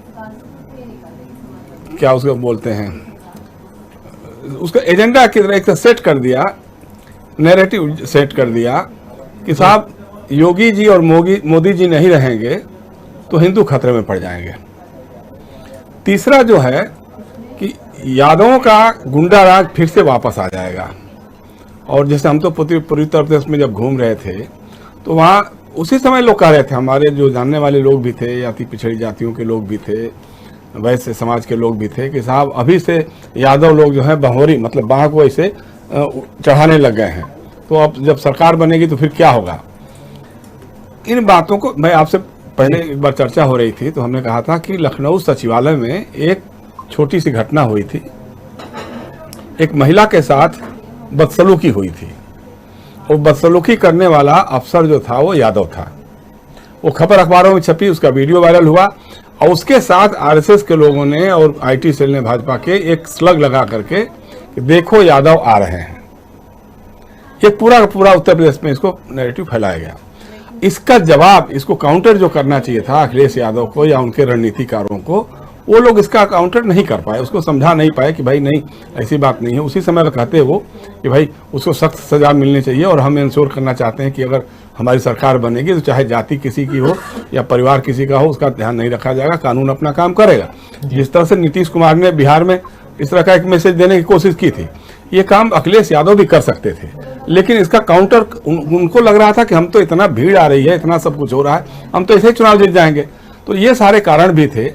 Speaker 5: क्या उसको बोलते हैं, उसका एजेंडा की तरह एक सेट कर दिया, नैरेटिव सेट कर दिया कि साहब योगी जी और मोदी जी नहीं रहेंगे तो हिंदू खतरे में पड़ जाएंगे। तीसरा जो है कि यादवों का गुंडा राज फिर से वापस आ जाएगा। और जैसे हम तो पूरी उत्तर प्रदेश में जब घूम रहे थे तो वहाँ उसी समय लोग कह रहे थे, हमारे जो जानने वाले लोग भी थे, अति पिछड़ी जातियों के लोग भी थे, वैसे समाज के लोग भी थे कि साहब अभी से यादव लोग जो है बहोरी मतलब बाह को ऐसे चढ़ाने लग गए हैं, तो अब जब सरकार बनेगी तो फिर क्या होगा। इन बातों को मैं आपसे पहले एक बार चर्चा हो रही थी तो हमने कहा था कि लखनऊ सचिवालय में एक छोटी सी घटना हुई थी। एक महिला के साथ बदसलूकी हुई थी और बदसलूकी करने वाला अफसर जो था वो यादव था। वो खबर अखबारों में छपी, उसका वीडियो वायरल हुआ और उसके साथ आरएसएस के लोगों ने और आईटी सेल ने भाजपा के एक स्लग लगा करके कि देखो यादव आ रहे हैं। ये पूरा पूरा उत्तर प्रदेश में इसको नैरेटिव फैलाया गया। इसका जवाब, इसको काउंटर जो करना चाहिए था अखिलेश यादव को या उनके रणनीतिकारों को, वो लोग इसका काउंटर नहीं कर पाए, उसको समझा नहीं पाए कि भाई नहीं ऐसी बात नहीं है। उसी समय पर कहते वो कि भाई उसको सख्त सजा मिलनी चाहिए और हम इंश्योर करना चाहते हैं कि अगर हमारी सरकार बनेगी तो चाहे जाति किसी की हो या परिवार किसी का हो, उसका ध्यान नहीं रखा जाएगा, कानून अपना काम करेगा। जिस तरह से नीतीश कुमार ने बिहार में इस तरह का एक मैसेज देने की कोशिश की थी, ये काम अखिलेश यादव भी कर सकते थे, लेकिन इसका काउंटर उनको लग रहा था कि हम तो इतना भीड़ आ रही है, इतना सब कुछ हो रहा है, हम तो ऐसे ही चुनाव जीत जाएंगे। तो ये सारे कारण भी थे।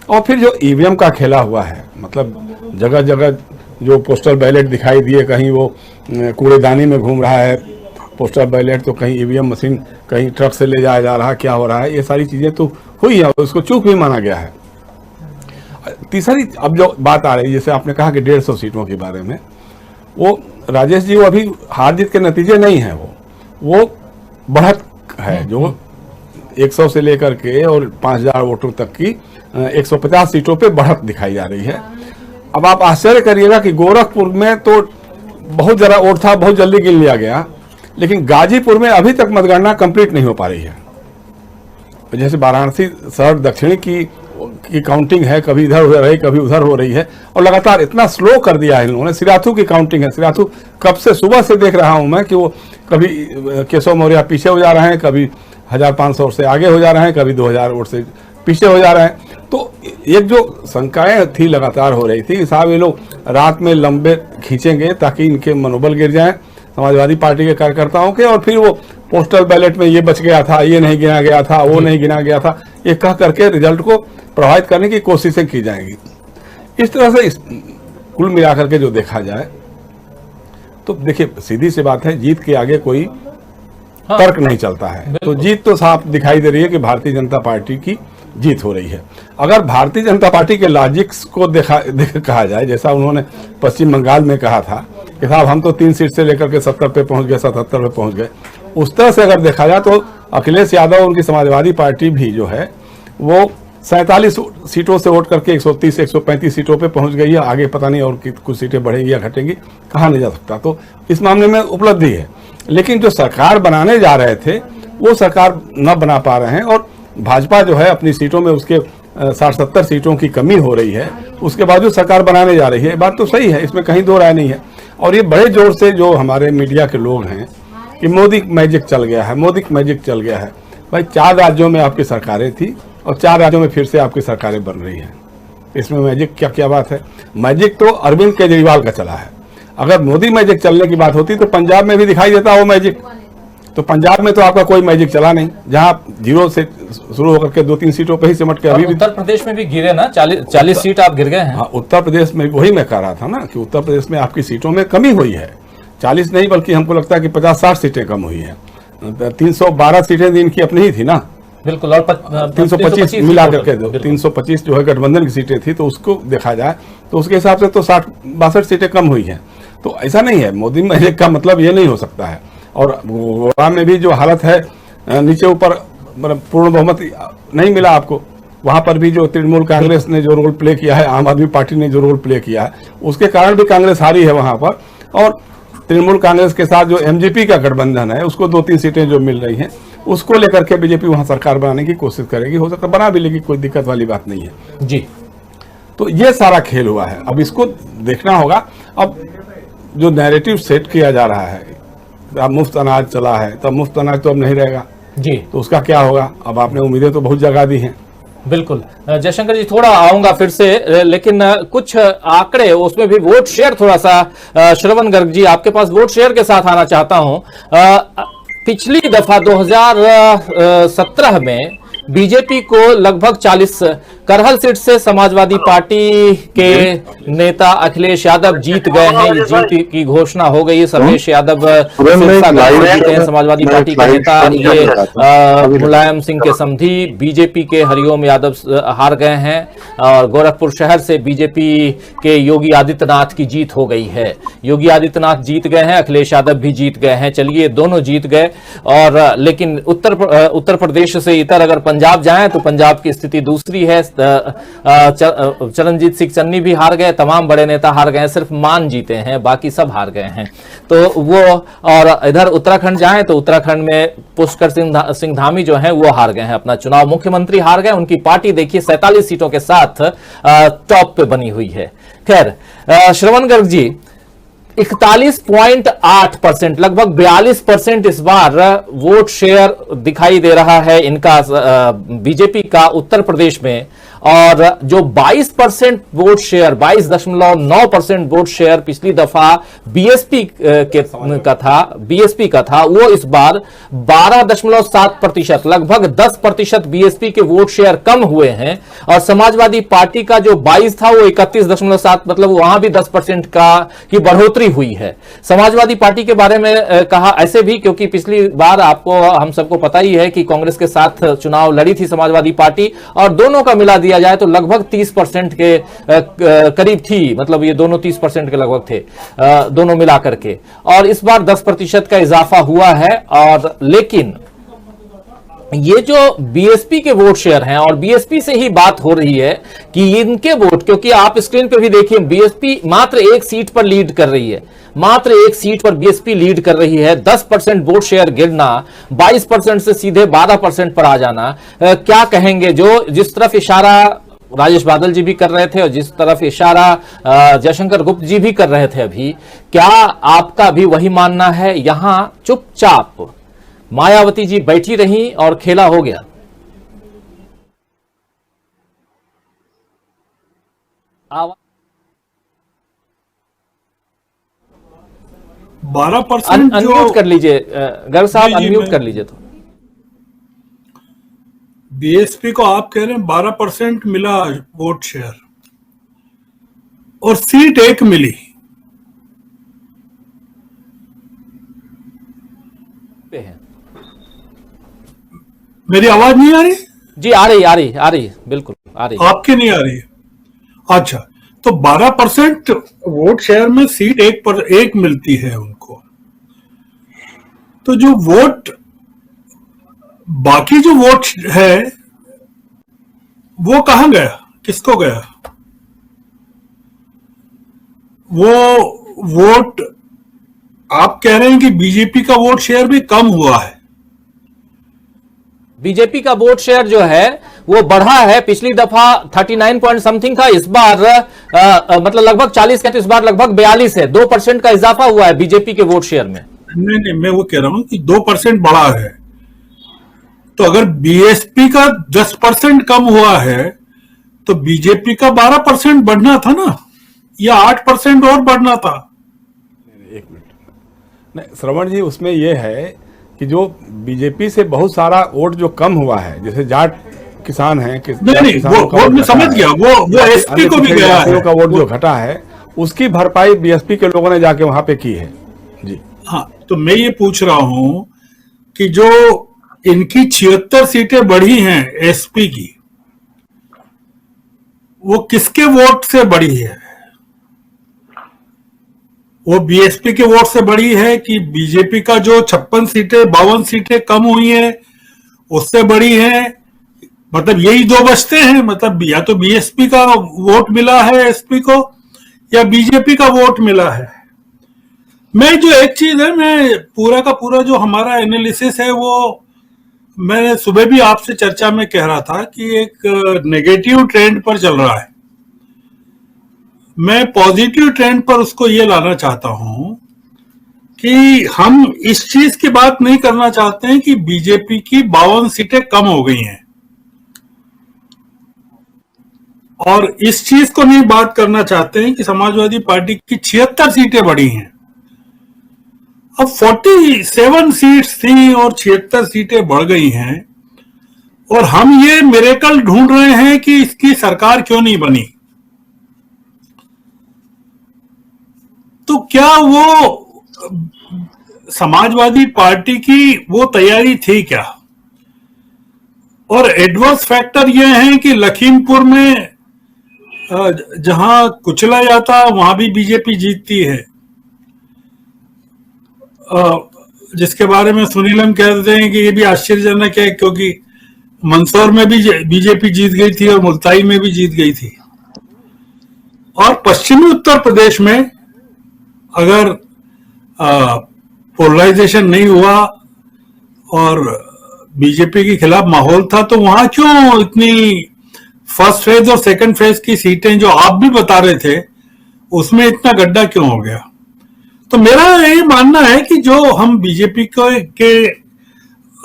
Speaker 5: और फिर जो ईवीएम का खेला हुआ है, मतलब जगह जगह जो पोस्टल बैलेट दिखाई दिए, कहीं वो कूड़ेदानी में घूम रहा है पोस्टल बैलेट, तो कहीं ईवीएम मशीन कहीं ट्रक से ले जाया जा रहा है, क्या हो रहा है, ये सारी चीजें तो हुई है, उसको चूक भी माना गया है। तीसरी अब जो बात आ रही है, जैसे आपने कहा कि 150 सीटों के बारे में, वो राजेश जी वो अभी हार जीत के नतीजे नहीं है, वो बढ़त है जो 100 से लेकर के और 5000 वोटों तक की 150 सीटों पे बढ़त दिखाई जा रही है। अब आप आश्चर्य करिएगा कि गोरखपुर में तो बहुत जरा वोट था, बहुत जल्दी गिन लिया गया, लेकिन गाजीपुर में अभी तक मतगणना कंप्लीट नहीं हो पा रही है। जैसे वाराणसी शहर दक्षिणी की काउंटिंग है, कभी इधर हो रही कभी उधर हो रही है, और लगातार इतना स्लो कर दिया है इन लोगों ने। सिराथू की काउंटिंग है, सिराथू कब से सुबह से देख रहा हूं मैं कि वो कभी केशव मौर्य पीछे हो जा रहे हैं, कभी 1500 वोट से आगे हो जा रहे हैं, कभी 2000 वोट से पीछे हो जा रहे हैं। तो एक जो शंकाएं थी लगातार हो रही थी कि साहब ये लोग रात में लंबे खींचेंगे ताकि इनके मनोबल गिर जाए समाजवादी पार्टी के कार्यकर्ताओं के, और फिर वो पोस्टल बैलेट में ये बच गया था, ये नहीं गिना गया था, वो नहीं गिना गया था, ये कह करके रिजल्ट को प्रभावित करने की कोशिशें की जाएंगी। इस तरह से कुल मिलाकर के जो देखा जाए तो देखिए सीधी सी बात है, जीत के आगे कोई तर्क नहीं चलता है। तो जीत तो साफ दिखाई दे रही है कि भारतीय जनता पार्टी की जीत हो रही है। अगर भारतीय जनता पार्टी के लॉजिक्स को कहा जाए, जैसा उन्होंने पश्चिम बंगाल में कहा था कि साहब हम तो 3 सीट से लेकर के 70 पे पहुंच गए, 77 पे पहुंच गए, उस तरह से अगर देखा जाए तो अखिलेश यादव उनकी समाजवादी पार्टी भी जो है वो 47 सीटों से वोट करके 130 135 सीटों पे पहुंच गई है। आगे पता नहीं और कुछ सीटें बढ़ेंगी या घटेंगी, कहा नहीं जा सकता। तो इस मामले में उपलब्धि है, लेकिन जो सरकार बनाने जा रहे थे वो सरकार न बना पा रहे हैं, और भाजपा जो है अपनी सीटों में उसके 60-70 सीटों की कमी हो रही है, उसके बावजूद सरकार बनाने जा रही है। बात तो सही है, इसमें कहीं दो राय नहीं है। और ये बड़े जोर से जो हमारे मीडिया के लोग हैं कि मोदी मैजिक चल गया है, मोदी मैजिक चल गया है। भाई 4 राज्यों में आपकी सरकारें थी और 4 राज्यों में फिर से आपकी सरकारें बन रही हैं, इसमें मैजिक क्या बात है? मैजिक तो अरविंद केजरीवाल का चला है। अगर मोदी मैजिक चलने की बात होती तो पंजाब में भी दिखाई देता वो मैजिक। तो पंजाब में तो आपका कोई मैजिक चला नहीं, जहां 0 से शुरू होकर के 2-3 सीटों पे ही सिमट के अभी भी।
Speaker 1: उत्तर प्रदेश में भी गिरे ना, 40 सीट आप गिर गए हैं।
Speaker 5: हाँ, उत्तर प्रदेश में वही मैं कह रहा था ना कि उत्तर प्रदेश में आपकी सीटों में कमी हुई है। 40 नहीं बल्कि हमको लगता है कि 50-60 सीटें कम हुई है। 312 सीटें इनकी अपनी ही थी ना,
Speaker 1: बिल्कुल, और
Speaker 5: 325 मिला करके 325 जो है गठबंधन की सीटें थी, तो उसको देखा जाए तो उसके हिसाब से तो 60-62 सीटें कम हुई हैं। तो ऐसा नहीं है, मोदी मैजिक का मतलब ये नहीं हो सकता है। और गोवा में भी जो हालत है नीचे ऊपर पूर्ण बहुमत नहीं मिला आपको, वहां पर भी जो तृणमूल कांग्रेस ने जो रोल प्ले किया है, आम आदमी पार्टी ने जो रोल प्ले किया है, उसके कारण भी कांग्रेस हारी है वहां पर। और तृणमूल कांग्रेस के साथ जो एमजीपी का गठबंधन है उसको 2-3 सीटें जो मिल रही हैं, उसको लेकर के बीजेपी वहां सरकार बनाने की कोशिश करेगी। हो सकता है बना भी लेगी, कोई दिक्कत वाली बात नहीं है
Speaker 1: जी।
Speaker 5: तो ये सारा खेल हुआ है, अब इसको देखना होगा। अब जो नैरेटिव सेट किया जा रहा है, अब मुफ्त अनाज चला है, तब मुफ्त अनाज तो अब नहीं रहेगा
Speaker 1: जी,
Speaker 5: तो उसका क्या होगा? अब आपने उम्मीदें तो बहुत जगा दी हैं।
Speaker 1: बिल्कुल। जयशंकर जी थोड़ा आऊंगा फिर से, लेकिन कुछ आंकड़े उसमें भी वोट शेयर थोड़ा सा, श्रवण गर्ग जी आपके पास वोट शेयर के साथ आना चाहता हूं। पिछली दफा 2017 में बीजेपी को लगभग 40 करहल सीट से समाजवादी पार्टी के नेता अखिलेश यादव जीत गए हैं। ये जीत की घोषणा हो गई है। सर्वेश यादव जीते हैं समाजवादी पार्टी के नेता। ये मुलायम सिंह के समधी बीजेपी के हरिओम यादव हार गए हैं, और गोरखपुर शहर से बीजेपी के योगी आदित्यनाथ की जीत हो गई है। योगी आदित्यनाथ जीत गए हैं, अखिलेश यादव भी जीत गए हैं। चलिए दोनों जीत गए, और लेकिन उत्तर प्रदेश से इतर अगर पंजाब जाएं तो पंजाब की स्थिति दूसरी है। चरणजीत सिंह चन्नी भी हार गए, तमाम बड़े नेता हार गए, सिर्फ मान जीते हैं, बाकी सब हार गए हैं। तो वो, और इधर उत्तराखंड जाएं तो उत्तराखंड में पुष्कर सिंह धामी जो हैं वो हार गए हैं अपना चुनाव। मुख्यमंत्री हार गए, उनकी पार्टी देखिए 47 सीटों के साथ टॉप पे बनी हुई है। खैर श्रवण गर्ग जी, 41.8%, लगभग 42% इस बार वोट शेयर दिखाई दे रहा है इनका बीजेपी का उत्तर प्रदेश में, और जो 22% वोट शेयर, 22.9% वोट शेयर पिछली दफा बीएसपी का था, वो इस बार 12.7%, लगभग 10% बीएसपी के वोट शेयर कम हुए हैं। और समाजवादी पार्टी का जो 22 था वो 31.7, मतलब वहां भी 10% की बढ़ोतरी हुई है। समाजवादी पार्टी के बारे में कहा ऐसे भी क्योंकि पिछली बार आपको, हम सबको पता ही है कि कांग्रेस के साथ चुनाव लड़ी थी समाजवादी पार्टी, और दोनों का मिला दिया लिया जाए तो लगभग 30% के करीब थी, मतलब ये दोनों 30% के लगभग थे, दोनों मिला करके। और इस बार 10% का इजाफा हुआ है। और लेकिन ये जो बीएसपी के वोट शेयर हैं, और बीएसपी से ही बात हो रही है कि इनके वोट, क्योंकि आप स्क्रीन पे भी देखिए बीएसपी मात्र एक सीट पर लीड कर रही है, मात्र एक सीट पर बीएसपी लीड कर रही है। 10% वोट शेयर गिरना, 22% से सीधे 12% पर आ जाना, क्या कहेंगे? जो जिस तरफ इशारा राजेश बादल जी भी कर रहे थे और जिस तरफ इशारा जयशंकर गुप्ता जी भी कर रहे थे अभी, क्या आपका भी वही मानना है? यहां चुपचाप मायावती जी बैठी रही और खेला हो गया? आवाज
Speaker 6: 12%
Speaker 1: अनम्यूट कर लीजिए गर्ग साहब,
Speaker 6: जी,
Speaker 1: अनम्यूट
Speaker 6: मैं-
Speaker 1: कर लीजिए। तो
Speaker 6: बीएसपी को आप कह रहे हैं 12% मिला वोट शेयर और सीट एक मिली।
Speaker 1: पे हैं।
Speaker 6: मेरी आवाज नहीं आ रही?
Speaker 1: जी आ रही, बिल्कुल आ रही।
Speaker 6: आपकी नहीं आ रही? अच्छा, तो 12% वोट शेयर में सीट एक मिलती है उनको। तो जो वोट, बाकी जो वोट है वो कहां गया, किसको गया? वो वोट, आप कह रहे हैं कि बीजेपी का वोट शेयर भी कम हुआ है।
Speaker 1: बीजेपी का वोट शेयर जो है वो बढ़ा है। पिछली दफा 39 पॉइंट समथिंग था, इस बार मतलब लगभग 40 का, तो इस बार लगभग 42 है। 2% का इजाफा हुआ है बीजेपी के वोट शेयर में।
Speaker 6: नहीं, मैं वो कह रहा हूं कि 2% बढ़ा है। तो अगर बीएसपी का 10% कम हुआ है तो बीजेपी का 12% बढ़ना था ना, या 8% और बढ़ना था?
Speaker 5: एक मिनट, नहीं श्रवण जी, उसमें यह है कि जो बीजेपी से बहुत सारा वोट जो कम हुआ है, जैसे जाट किसान हैं,
Speaker 6: नहीं, वो मैं समझ गया, वो एसपी को भी गया है।
Speaker 5: का वोट जो घटा है उसकी भरपाई बीएसपी के लोगों ने जाके वहां पे की है। जी
Speaker 6: हाँ, तो मैं ये पूछ रहा हूं कि जो इनकी 76 सीटें बढ़ी हैं एसपी की, वो किसके वोट से बढ़ी है? वो बीएसपी के वोट से बढ़ी है कि बीजेपी का जो 52 सीटें कम हुई हैं उससे बढ़ी है? मतलब यही दो बचते हैं, मतलब या तो बीएसपी का वोट मिला है एसपी को या बीजेपी का वोट मिला है। मैं जो एक चीज है, मैं पूरा का पूरा जो हमारा एनालिसिस है वो मैंने सुबह भी आपसे चर्चा में कह रहा था कि एक नेगेटिव ट्रेंड पर चल रहा है। मैं पॉजिटिव ट्रेंड पर उसको ये लाना चाहता हूं कि हम इस चीज की बात नहीं करना चाहते हैं कि बीजेपी की 52 सीटें कम हो गई हैं, और इस चीज को नहीं बात करना चाहते हैं कि समाजवादी पार्टी की 76 सीटें बढ़ी हैं। अब 47 सीट्स थी और 76 सीटें बढ़ गई हैं, और हम ये मिरेकल ढूंढ रहे हैं कि इसकी सरकार क्यों नहीं बनी। तो क्या वो समाजवादी पार्टी की वो तैयारी थी क्या? और एडवर्स फैक्टर ये है कि लखीमपुर में जहां कुचला जाता वहां भी बीजेपी जीतती है, जिसके बारे में सुनील हम कहते हैं कि ये भी आश्चर्यजनक है, क्योंकि मंदसौर में भी बीजेपी जीत गई थी और मुल्ताई में भी जीत गई थी। और पश्चिमी उत्तर प्रदेश में अगर पोलराइजेशन नहीं हुआ और बीजेपी के खिलाफ माहौल था, तो वहां क्यों इतनी फर्स्ट फेज और सेकंड फेज की सीटें जो आप भी बता रहे थे उसमें इतना गड्ढा क्यों हो गया? तो मेरा ये मानना है कि जो हम बीजेपी के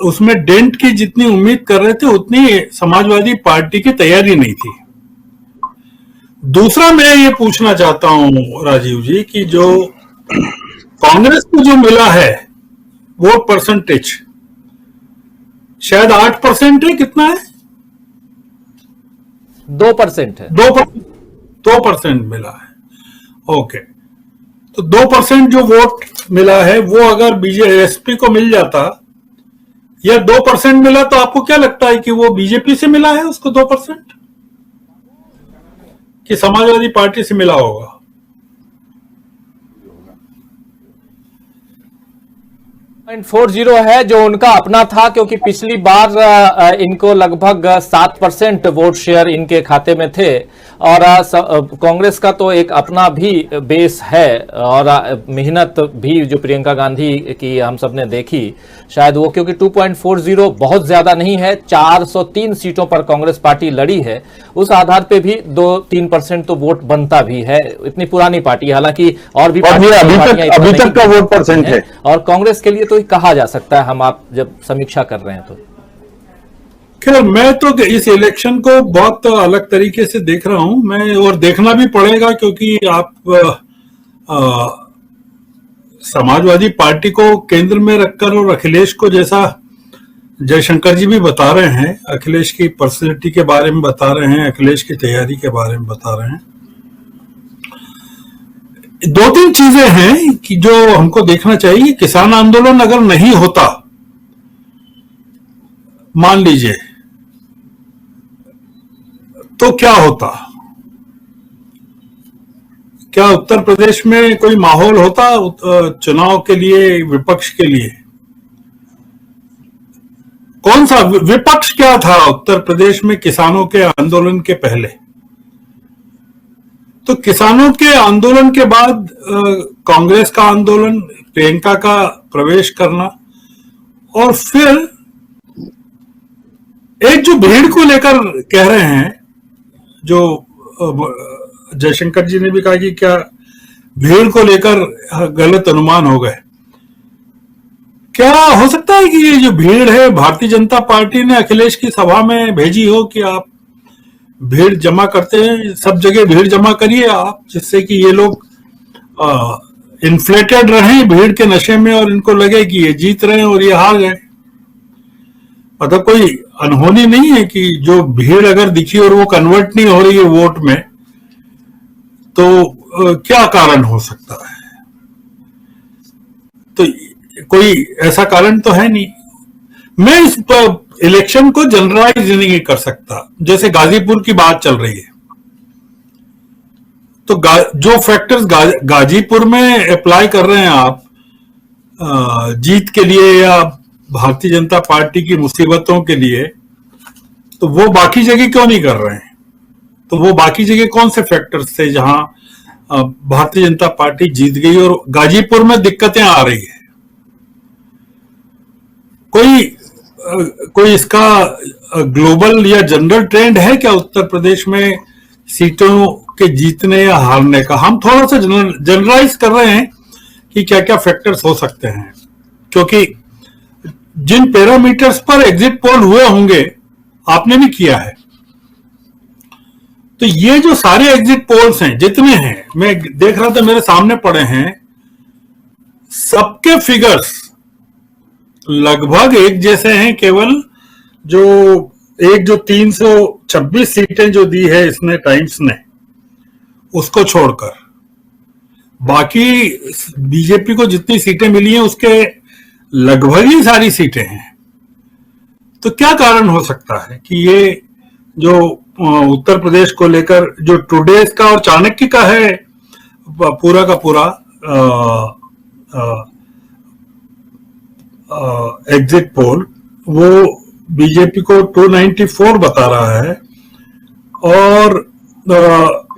Speaker 6: उसमें डेंट की जितनी उम्मीद कर रहे थे उतनी समाजवादी पार्टी की तैयारी नहीं थी। दूसरा मैं ये पूछना चाहता हूं राजीव जी कि जो कांग्रेस को जो मिला है वोट परसेंटेज शायद 8% है, कितना है?
Speaker 1: 2% है।
Speaker 6: 2% मिला है। ओके, तो 2% जो वोट मिला है वो अगर बीजेपी को मिल जाता या 2% मिला, तो आपको क्या लगता है कि वो बीजेपी से मिला है उसको 2%? कि समाजवादी पार्टी से मिला होगा।
Speaker 1: .40 है जो उनका अपना था, क्योंकि पिछली बार इनको लगभग 7% वोट शेयर इनके खाते में थे, और कांग्रेस का तो एक अपना भी बेस है, और मेहनत भी जो प्रियंका गांधी की हम सब ने देखी, शायद वो, क्योंकि 2.40 बहुत ज्यादा नहीं है, 403 सीटों पर कांग्रेस पार्टी लड़ी है, उस आधार पे भी 2-3% तो वोट बनता भी है। इतनी पुरानी पार्टी, हालांकि और भी
Speaker 4: अभी तक का वोट परसेंट है,
Speaker 1: और कांग्रेस के लिए तो कहा जा सकता है, हम आप जब समीक्षा कर रहे हैं तो।
Speaker 6: खैर, मैं तो इस इलेक्शन को बहुत अलग तरीके से देख रहा हूं मैं, और देखना भी पड़ेगा, क्योंकि आप समाजवादी पार्टी को केंद्र में रखकर, और अखिलेश को, जैसा जयशंकर जी भी बता रहे हैं, अखिलेश की पर्सनैलिटी के बारे में बता रहे हैं, अखिलेश की तैयारी के बारे में बता रहे हैं, 2-3 चीजें हैं कि जो हमको देखना चाहिए। किसान आंदोलन अगर नहीं होता, मान लीजिए, तो क्या होता? क्या उत्तर प्रदेश में कोई माहौल होता चुनाव के लिए, विपक्ष के लिए? कौन सा विपक्ष क्या था उत्तर प्रदेश में किसानों के आंदोलन के पहले? तो किसानों के आंदोलन के बाद कांग्रेस का आंदोलन, प्रियंका का प्रवेश करना, और फिर एक जो भीड़ को लेकर कह रहे हैं, जो जयशंकर जी ने भी कहा कि क्या भीड़ को लेकर गलत अनुमान हो गए। क्या हो सकता है कि ये जो भीड़ है, भारतीय जनता पार्टी ने अखिलेश की सभा में भेजी हो कि आप भीड़ जमा करते हैं, सब जगह भीड़ जमा करिए आप, जिससे कि ये लोग इन्फ्लेटेड रहें भीड़ के नशे में, और इनको लगे कि ये जीत रहे हैं और ये हार गए। मतलब कोई अनहोनी नहीं है कि जो भीड़ अगर दिखी और वो कन्वर्ट नहीं हो रही है वोट में, तो क्या कारण हो सकता है? तो कोई ऐसा कारण तो है नहीं। मैं इस इलेक्शन को जनरलाइज नहीं कर सकता। जैसे गाजीपुर की बात चल रही है, तो जो फैक्टर्स गाजीपुर में अप्लाई कर रहे हैं आप जीत के लिए या भारतीय जनता पार्टी की मुसीबतों के लिए, तो वो बाकी जगह क्यों नहीं कर रहे हैं? तो वो बाकी जगह कौन से फैक्टर्स थे जहां भारतीय जनता पार्टी जीत गई और गाजीपुर में दिक्कतें आ रही है? कोई इसका ग्लोबल या जनरल ट्रेंड है क्या उत्तर प्रदेश में सीटों के जीतने या हारने का? हम थोड़ा सा जनरलाइज कर रहे हैं कि क्या क्या फैक्टर्स हो सकते हैं, क्योंकि जिन पैरामीटर्स पर एग्जिट पोल हुए होंगे आपने भी किया है, तो ये जो सारे एग्जिट पोल्स हैं, जितने हैं, मैं देख रहा था मेरे सामने पड़े हैं, सबके फिगर्स लगभग एक जैसे हैं, केवल जो 326 सीटें जो दी है इसने, टाइम्स ने, उसको छोड़कर बाकी बीजेपी को जितनी सीटें मिली हैं उसके लगभग ही सारी सीटें हैं। तो क्या कारण हो सकता है कि ये जो उत्तर प्रदेश को लेकर जो टुडेज का और चाणक्य का है पूरा का पूरा एग्जिट पोल, वो बीजेपी को 294 बता रहा है, और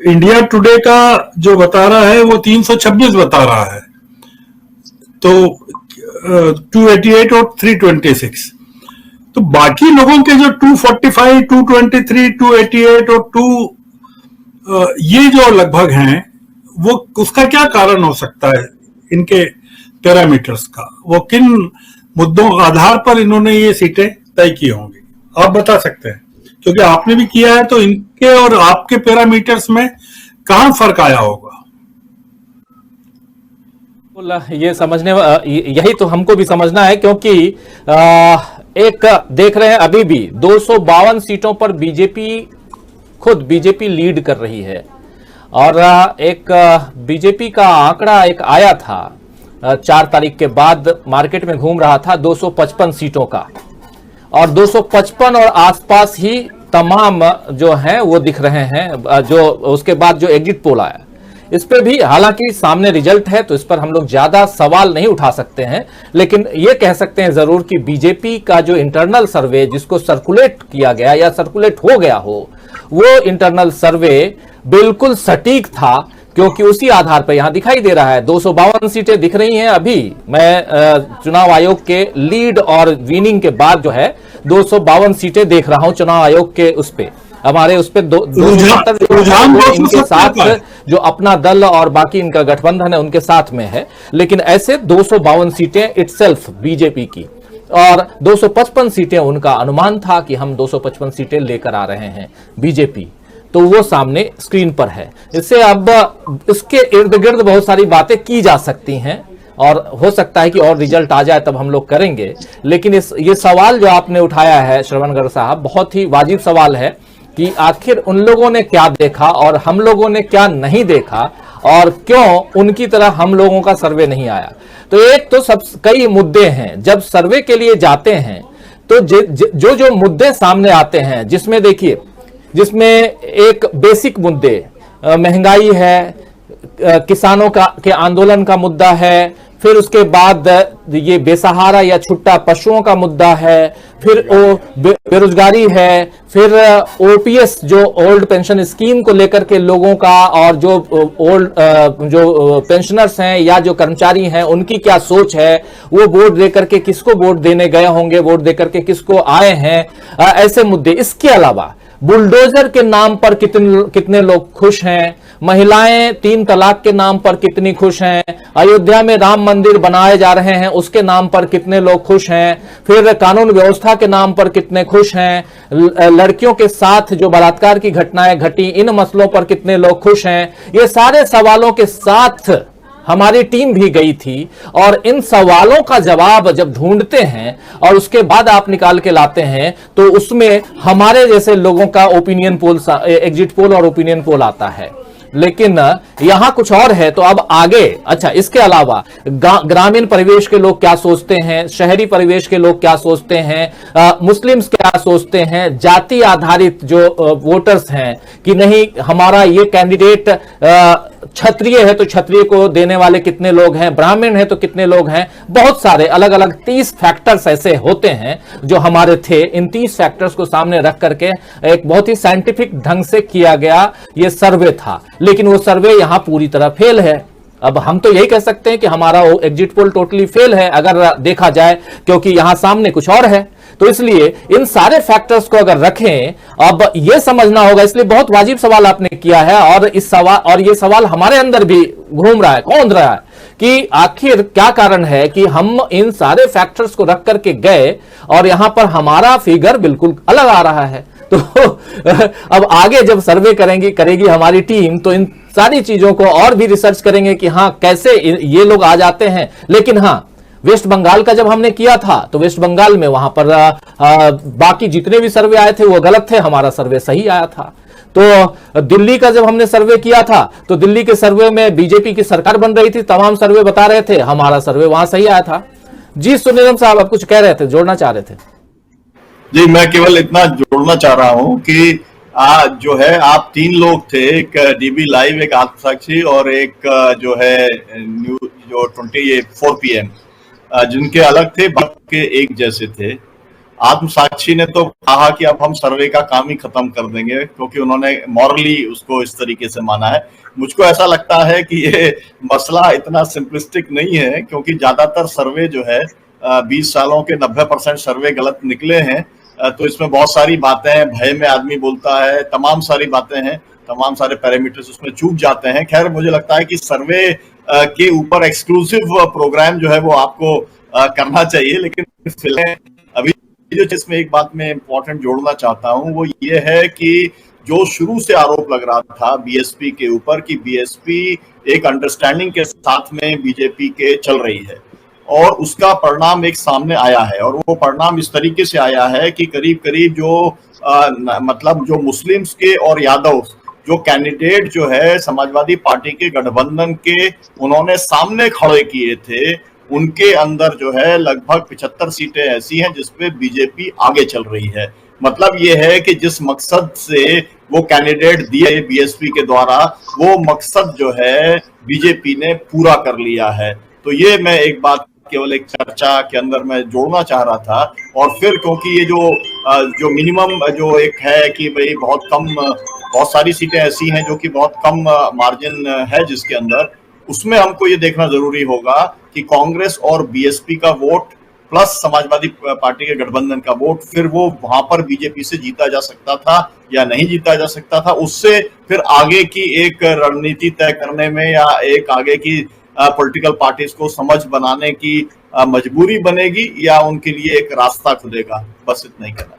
Speaker 6: इंडिया टुडे का जो बता रहा है वो 326 बता रहा है, तो 288 और 326। तो बाकी लोगों के जो 245, 223, 288 और ये जो लगभग हैं, वो उसका क्या कारण हो सकता है? इनके पैरामीटर्स का, वो किन मुद्दों आधार पर इन्होंने ये सीटें तय की होंगी, आप बता सकते हैं? क्योंकि आपने भी किया है, तो इनके और आपके पैरामीटर्स में कहां फर्क आया होगा?
Speaker 1: ये समझने, यही तो हमको भी समझना है, क्योंकि एक देख रहे हैं अभी भी 252 सीटों पर खुद बीजेपी लीड कर रही है, और एक बीजेपी का आंकड़ा एक आया था 4 तारीख के बाद, मार्केट में घूम रहा था 255 सीटों का, और 255 और आसपास ही तमाम जो हैं वो दिख रहे हैं। जो उसके बाद जो एग्जिट पोल आया इस पे भी, हालांकि सामने रिजल्ट है तो इस पर हम लोग ज्यादा सवाल नहीं उठा सकते हैं, लेकिन ये कह सकते हैं जरूर कि बीजेपी का जो इंटरनल सर्वे जिसको सर्कुलेट किया गया या सर्कुलेट हो गया हो, वो इंटरनल सर्वे बिल्कुल सटीक था, क्योंकि उसी आधार पर यहां दिखाई दे रहा है 252 सीटें दिख रही हैं। अभी मैं चुनाव आयोग के लीड और विनिंग के बाद जो है 252 सीटें देख रहा हूं चुनाव आयोग के उस पे, हमारे उस पे
Speaker 6: रुझान
Speaker 1: इनके साथ जो अपना दल और बाकी इनका गठबंधन है उनके साथ में है, लेकिन ऐसे 252 सीटें इटसेल्फ बीजेपी की, और 255 सीटें उनका अनुमान था कि हम 255 सीटें लेकर आ रहे हैं बीजेपी, तो वो सामने स्क्रीन पर है। इससे अब इसके इर्द गिर्द बहुत सारी बातें की जा सकती हैं और हो सकता है कि और रिजल्ट आ जाए तब हम लोग करेंगे, लेकिन ये सवाल जो आपने उठाया है श्रवण गर्ग साहब, बहुत ही वाजिब सवाल है कि आखिर उन लोगों ने क्या देखा और हम लोगों ने क्या नहीं देखा, और क्यों उनकी तरह हम लोगों का सर्वे नहीं आया। तो एक तो सब कई मुद्दे हैं, जब सर्वे के लिए जाते हैं तो जो मुद्दे सामने आते हैं, जिसमें देखिए, जिसमें एक बेसिक मुद्दे महंगाई है, किसानों के आंदोलन का मुद्दा है, फिर उसके बाद ये बेसहारा या छुट्टा पशुओं का मुद्दा है, फिर बेरोजगारी है, फिर ओपीएस जो ओल्ड पेंशन स्कीम को लेकर के लोगों का, और जो जो पेंशनर्स हैं या जो कर्मचारी हैं उनकी क्या सोच है, वो वोट देकर के किसको वोट देने गए होंगे, वोट देकर के किसको आए हैं, ऐसे मुद्दे। इसके अलावा बुलडोजर के नाम पर कितने लोग खुश हैं, महिलाएं 3 तलाक के नाम पर कितनी खुश हैं, अयोध्या में राम मंदिर बनाए जा रहे हैं उसके नाम पर कितने लोग खुश हैं, फिर कानून व्यवस्था के नाम पर कितने खुश हैं, लड़कियों के साथ जो बलात्कार की घटनाएं घटी इन मसलों पर कितने लोग खुश हैं। ये सारे सवालों के साथ हमारी टीम भी गई थी, और इन सवालों का जवाब जब ढूंढते हैं और उसके बाद आप निकाल के लाते हैं तो उसमें हमारे जैसे लोगों का ओपिनियन पोल, एग्जिट पोल और ओपिनियन पोल आता है, लेकिन यहां कुछ और है। तो अब आगे, अच्छा, इसके अलावा ग्रामीण परिवेश के लोग क्या सोचते हैं, शहरी परिवेश के लोग क्या सोचते हैं, मुस्लिम्स क्या सोचते हैं, जाति आधारित जो वोटर्स हैं कि नहीं हमारा ये कैंडिडेट क्षत्रिय है तो क्षत्रिय को देने वाले कितने लोग हैं, ब्राह्मण है तो कितने लोग हैं, बहुत सारे अलग अलग 30 फैक्टर्स ऐसे होते हैं जो हमारे थे। इन 30 फैक्टर्स को सामने रख करके एक बहुत ही साइंटिफिक ढंग से किया गया ये सर्वे था, लेकिन वो सर्वे यहां पूरी तरह फेल है। अब हम तो यही कह सकते हैं कि हमारा वो एग्जिट पोल टोटली फेल है अगर देखा जाए, क्योंकि यहां सामने कुछ और है। तो इसलिए इन सारे फैक्टर्स को अगर रखें, अब यह समझना होगा, इसलिए बहुत वाजिब सवाल आपने किया है, और ये सवाल हमारे अंदर भी घूम रहा है, कौंध रहा है कि आखिर क्या कारण है कि हम इन सारे फैक्टर्स को रख करके गए और यहां पर हमारा फिगर बिल्कुल अलग आ रहा है। तो अब आगे जब सर्वे करेगी हमारी टीम, तो इन सारी चीजों को और भी रिसर्च करेंगे कि हां कैसे ये लोग आ जाते हैं। लेकिन हां, वेस्ट बंगाल का जब हमने किया था तो वेस्ट बंगाल में वहां पर बाकी जितने भी सर्वे आए थे वो गलत थे, हमारा सर्वे सही आया था। तो दिल्ली का जब हमने सर्वे किया था तो दिल्ली के सर्वे में बीजेपी की सरकार बन रही थी, तमाम सर्वे बता रहे थे, हमारा सर्वे वहां सही आया था। जी सुनीलम साहब, आप कुछ कह रहे थे, जोड़ना चाह रहे थे?
Speaker 2: जी, मैं केवल इतना जोड़ना चाह रहा हूं कि जो है आप 3 लोग थे, एक डीबी लाइव, एक आत्मसाक्षी और एक जो है न्यूज जो 4 PM, जिनके अलग थे, बाकी एक जैसे थे। आत्मसाक्षी ने तो कहा कि अब हम सर्वे का काम ही खत्म कर देंगे, क्योंकि उन्होंने मॉरली उसको इस तरीके से माना है। मुझको ऐसा लगता है कि ये मसला इतना सिंपलिस्टिक नहीं है, क्योंकि ज्यादातर सर्वे जो है 20 सालों के 90% सर्वे गलत निकले हैं। तो इसमें बहुत सारी बातें हैं, भय में आदमी बोलता है, तमाम सारी बातें हैं, तमाम सारे पैरामीटर्स उसमें चूक जाते हैं। खैर, मुझे लगता है कि सर्वे के ऊपर एक्सक्लूसिव प्रोग्राम जो है वो आपको करना चाहिए। लेकिन फिलहाल अभी जो जिसमें एक बात मैं इंपॉर्टेंट जोड़ना चाहता हूं वो ये है कि जो शुरू से आरोप लग रहा था बीएसपी के ऊपर कि बीएसपी एक अंडरस्टैंडिंग के साथ में बीजेपी के चल रही है, और उसका परिणाम एक सामने आया है। और वो परिणाम इस तरीके से आया है कि करीब करीब जो मतलब जो मुस्लिम्स के और यादव जो कैंडिडेट जो है समाजवादी पार्टी के गठबंधन के उन्होंने सामने खड़े किए थे, उनके अंदर जो है लगभग 75 सीटें ऐसी हैं जिसपे बीजेपी आगे चल रही है। मतलब ये है कि जिस मकसद से वो कैंडिडेट दिए बीएसपी के द्वारा, वो मकसद जो है बीजेपी ने पूरा कर लिया है। तो ये मैं एक बात केवल एक चर्चा के अंदर मैं जोड़ना चाह रहा था। और फिर क्योंकि ये जो मिनिमम जो एक है कि भाई बहुत सारी सीटें ऐसी हैं जो कि बहुत कम मार्जिन है जिसके अंदर, उसमें हमको ये देखना जरूरी होगा कि कांग्रेस और बीएसपी का वोट प्लस समाजवादी पार्टी के गठबंधन का वोट, फिर वो वहां पर बीजेपी से जीता जा सकता था या नहीं जीता जा सकता था। उससे फिर आगे की एक रणनीति तय करने में या एक आगे की पॉलिटिकल पार्टीज को समझ बनाने की मजबूरी बनेगी या उनके लिए एक रास्ता खुलेगा। बस इतना ही कहना।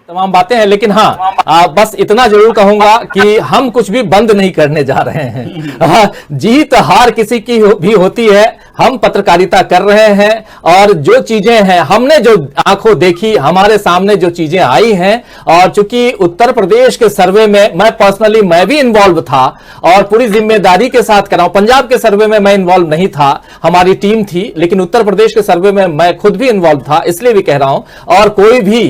Speaker 1: तमाम बातें हैं, लेकिन हाँ बस इतना जरूर कहूंगा कि हम कुछ भी बंद नहीं करने जा रहे हैं। जीत हार किसी की भी होती है, हम पत्रकारिता कर रहे हैं और जो चीजें हैं हमने जो आंखों देखी, हमारे सामने जो चीजें आई हैं, और चूंकि उत्तर प्रदेश के सर्वे में मैं भी इन्वॉल्व था और पूरी जिम्मेदारी के साथ कर रहा हूं। पंजाब के सर्वे में मैं इन्वॉल्व नहीं था, हमारी टीम थी, लेकिन उत्तर प्रदेश के सर्वे में मैं खुद भी इन्वॉल्व था, इसलिए भी कह रहा हूं। और कोई भी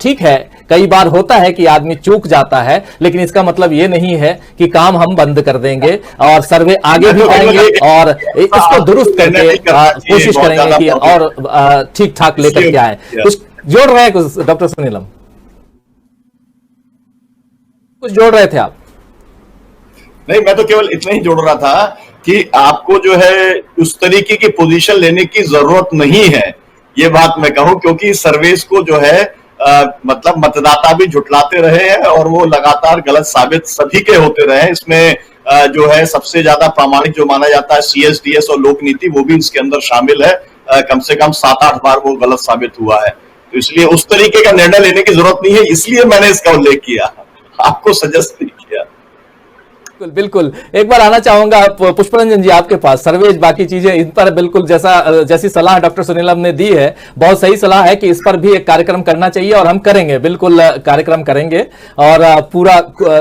Speaker 1: ठीक है, कई बार होता है कि आदमी चूक जाता है, लेकिन इसका मतलब ये नहीं है कि काम हम बंद कर देंगे और सर्वे आगे भी करेंगे और इसको दुरुस्त करके कोशिश करेंगे कि और ठीक ठाक लेकर के आए। कुछ जोड़ रहे हैं कुछ डॉक्टर सुनीलम, कुछ जोड़ रहे थे आप?
Speaker 2: नहीं, मैं तो केवल इतना ही जोड़ रहा था कि आपको जो है उस तरीके की पोजीशन लेने की जरूरत नहीं है, ये बात मैं कहूं, क्योंकि सर्वेस को जो है मतलब मतदाता भी झुटलाते रहे हैं और वो लगातार गलत साबित सभी के होते रहे। इसमें जो है सबसे ज्यादा प्रामाणिक जो माना जाता है CSDS और लोक नीति, वो भी इसके अंदर शामिल है। कम से कम 7-8 बार वो गलत साबित हुआ है। तो इसलिए उस तरीके का निर्णय लेने की जरूरत नहीं है, इसलिए मैंने इसका उल्लेख किया, आपको सजेस्ट नहीं किया।
Speaker 1: बिल्कुल बिल्कुल। एक बार आना चाहूंगा पुष्परंजन जी आपके पास, सर्वेज बाकी चीजें इन पर बिल्कुल जैसी सलाह डॉक्टर सुनीलम ने दी है, बहुत सही सलाह है कि इस पर भी एक कार्यक्रम करना चाहिए और हम करेंगे, बिल्कुल कार्यक्रम करेंगे और पूरा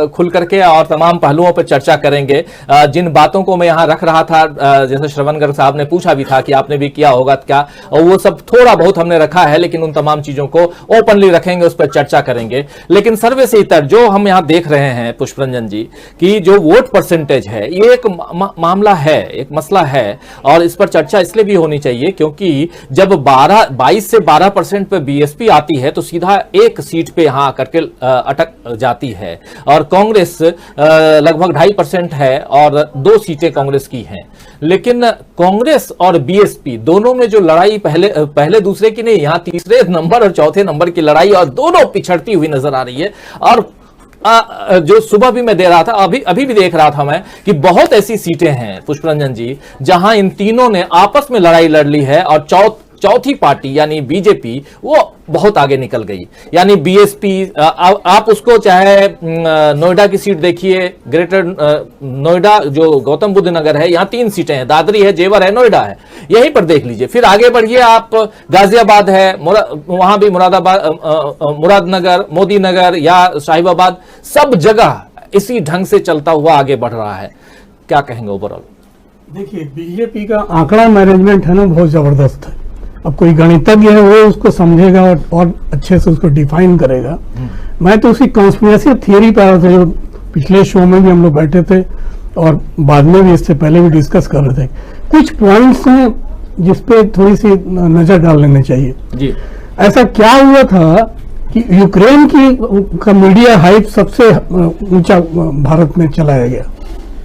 Speaker 1: खुल करके और तमाम पहलुओं पर चर्चा करेंगे। जिन बातों को मैं यहाँ रख रहा था, जैसे श्रवण गर्ग साहब ने पूछा भी था कि आपने भी किया होगा क्या, और वो सब थोड़ा बहुत हमने रखा है, लेकिन उन तमाम चीजों को ओपनली रखेंगे, उस पर चर्चा करेंगे। लेकिन सर्वे से इतर जो हम यहाँ देख रहे हैं पुष्परंजन जी, कि जो वोट परसेंटेज है, ये एक मामला है, एक मसला है और इस पर चर्चा इसलिए भी होनी चाहिए क्योंकि जब 22 से 12% पे बीएसपी आती है तो सीधा एक सीट पे यहां करके अटक जाती है और कांग्रेस लगभग 2.5% है और 2 सीटें कांग्रेस की हैं। लेकिन कांग्रेस और बीएसपी दोनों में जो लड़ाई पहले दूसरे की नहीं, यहां तीसरे नंबर और चौथे नंबर की लड़ाई और दोनों पिछड़ती हुई नजर आ रही है। और जो सुबह भी मैं दे रहा था, अभी भी देख रहा था मैं कि बहुत ऐसी सीटें हैं पुष्परंजन जी जहां इन तीनों ने आपस में लड़ाई लड़ ली है और चौथी पार्टी यानी बीजेपी वो बहुत आगे निकल गई। यानी बीएसपी आप उसको चाहे नोएडा की सीट देखिए, ग्रेटर नोएडा जो गौतम बुद्ध नगर है, यहाँ 3 सीटें हैं, दादरी है, जेवर है, नोएडा है, यहीं पर देख लीजिए। फिर आगे बढ़िए आप, गाजियाबाद है, वहां भी मुरादनगर, मोदी नगर या साहिबाबाद, सब जगह इसी ढंग से चलता हुआ आगे बढ़ रहा है। क्या कहेंगे ओवरऑल?
Speaker 7: देखिए, बीजेपी का आंकड़ा मैनेजमेंट है ना, बहुत जबरदस्त है। अब कोई गणितज्ञ है वो उसको समझेगा और अच्छे से उसको डिफाइन करेगा। मैं तो उसी कॉन्स्पिरेसी थियरी पर आ रहा था, जो पिछले शो में भी हम लोग बैठे थे और बाद में भी इससे पहले भी डिस्कस कर रहे थे। कुछ पॉइंट्स हैं जिसपे थोड़ी सी नजर डाल लेनी चाहिए
Speaker 1: जी।
Speaker 7: ऐसा क्या हुआ था कि यूक्रेन का मीडिया हाइप सबसे ऊंचा भारत में चलाया गया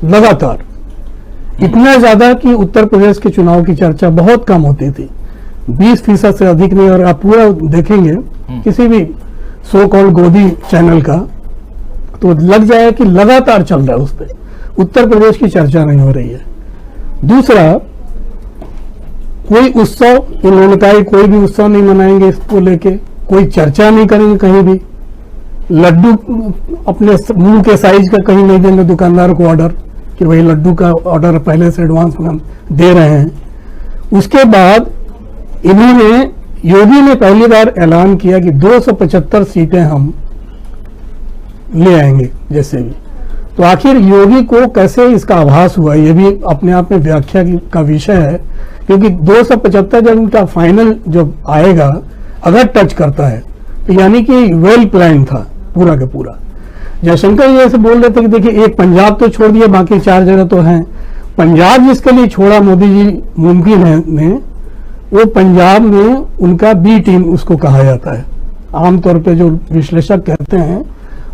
Speaker 7: लगातार, इतना ज्यादा कि उत्तर प्रदेश के चुनाव की चर्चा बहुत कम होती थी, 20% से अधिक नहीं। और आप पूरा देखेंगे किसी भी सो कॉल्ड गोदी चैनल का तो लग जाए कि लगातार चल रहा है, उस पर उत्तर प्रदेश की चर्चा नहीं हो रही है। दूसरा, कोई उत्सव, इन्होंने कहा कोई भी उत्सव नहीं मनाएंगे, इसको लेके कोई चर्चा नहीं करेंगे कहीं भी। लड्डू अपने मुंह के साइज का कहीं नहीं देंगे दुकानदार को ऑर्डर कि भाई लड्डू का ऑर्डर पहले से एडवांस में हम दे रहे हैं। उसके बाद इन्होंने, योगी ने पहली बार ऐलान किया कि 275 सीटें हम ले आएंगे जैसे भी। तो आखिर योगी को कैसे इसका आभास हुआ, ये भी अपने आप में व्याख्या का विषय है, क्योंकि 275 जब उनका फाइनल जब आएगा, अगर टच करता है तो यानी कि वेल प्लान था पूरा का पूरा। जयशंकर जी ऐसे बोल रहे थे कि देखिए एक पंजाब तो छोड़ दिया, बाकी 4 जगह तो हैं। पंजाब जिसके लिए छोड़ा मोदी जी मुमकिन है ने, वो पंजाब में उनका बी टीम उसको कहा जाता है। आमतौर पे जो विश्लेषक कहते हैं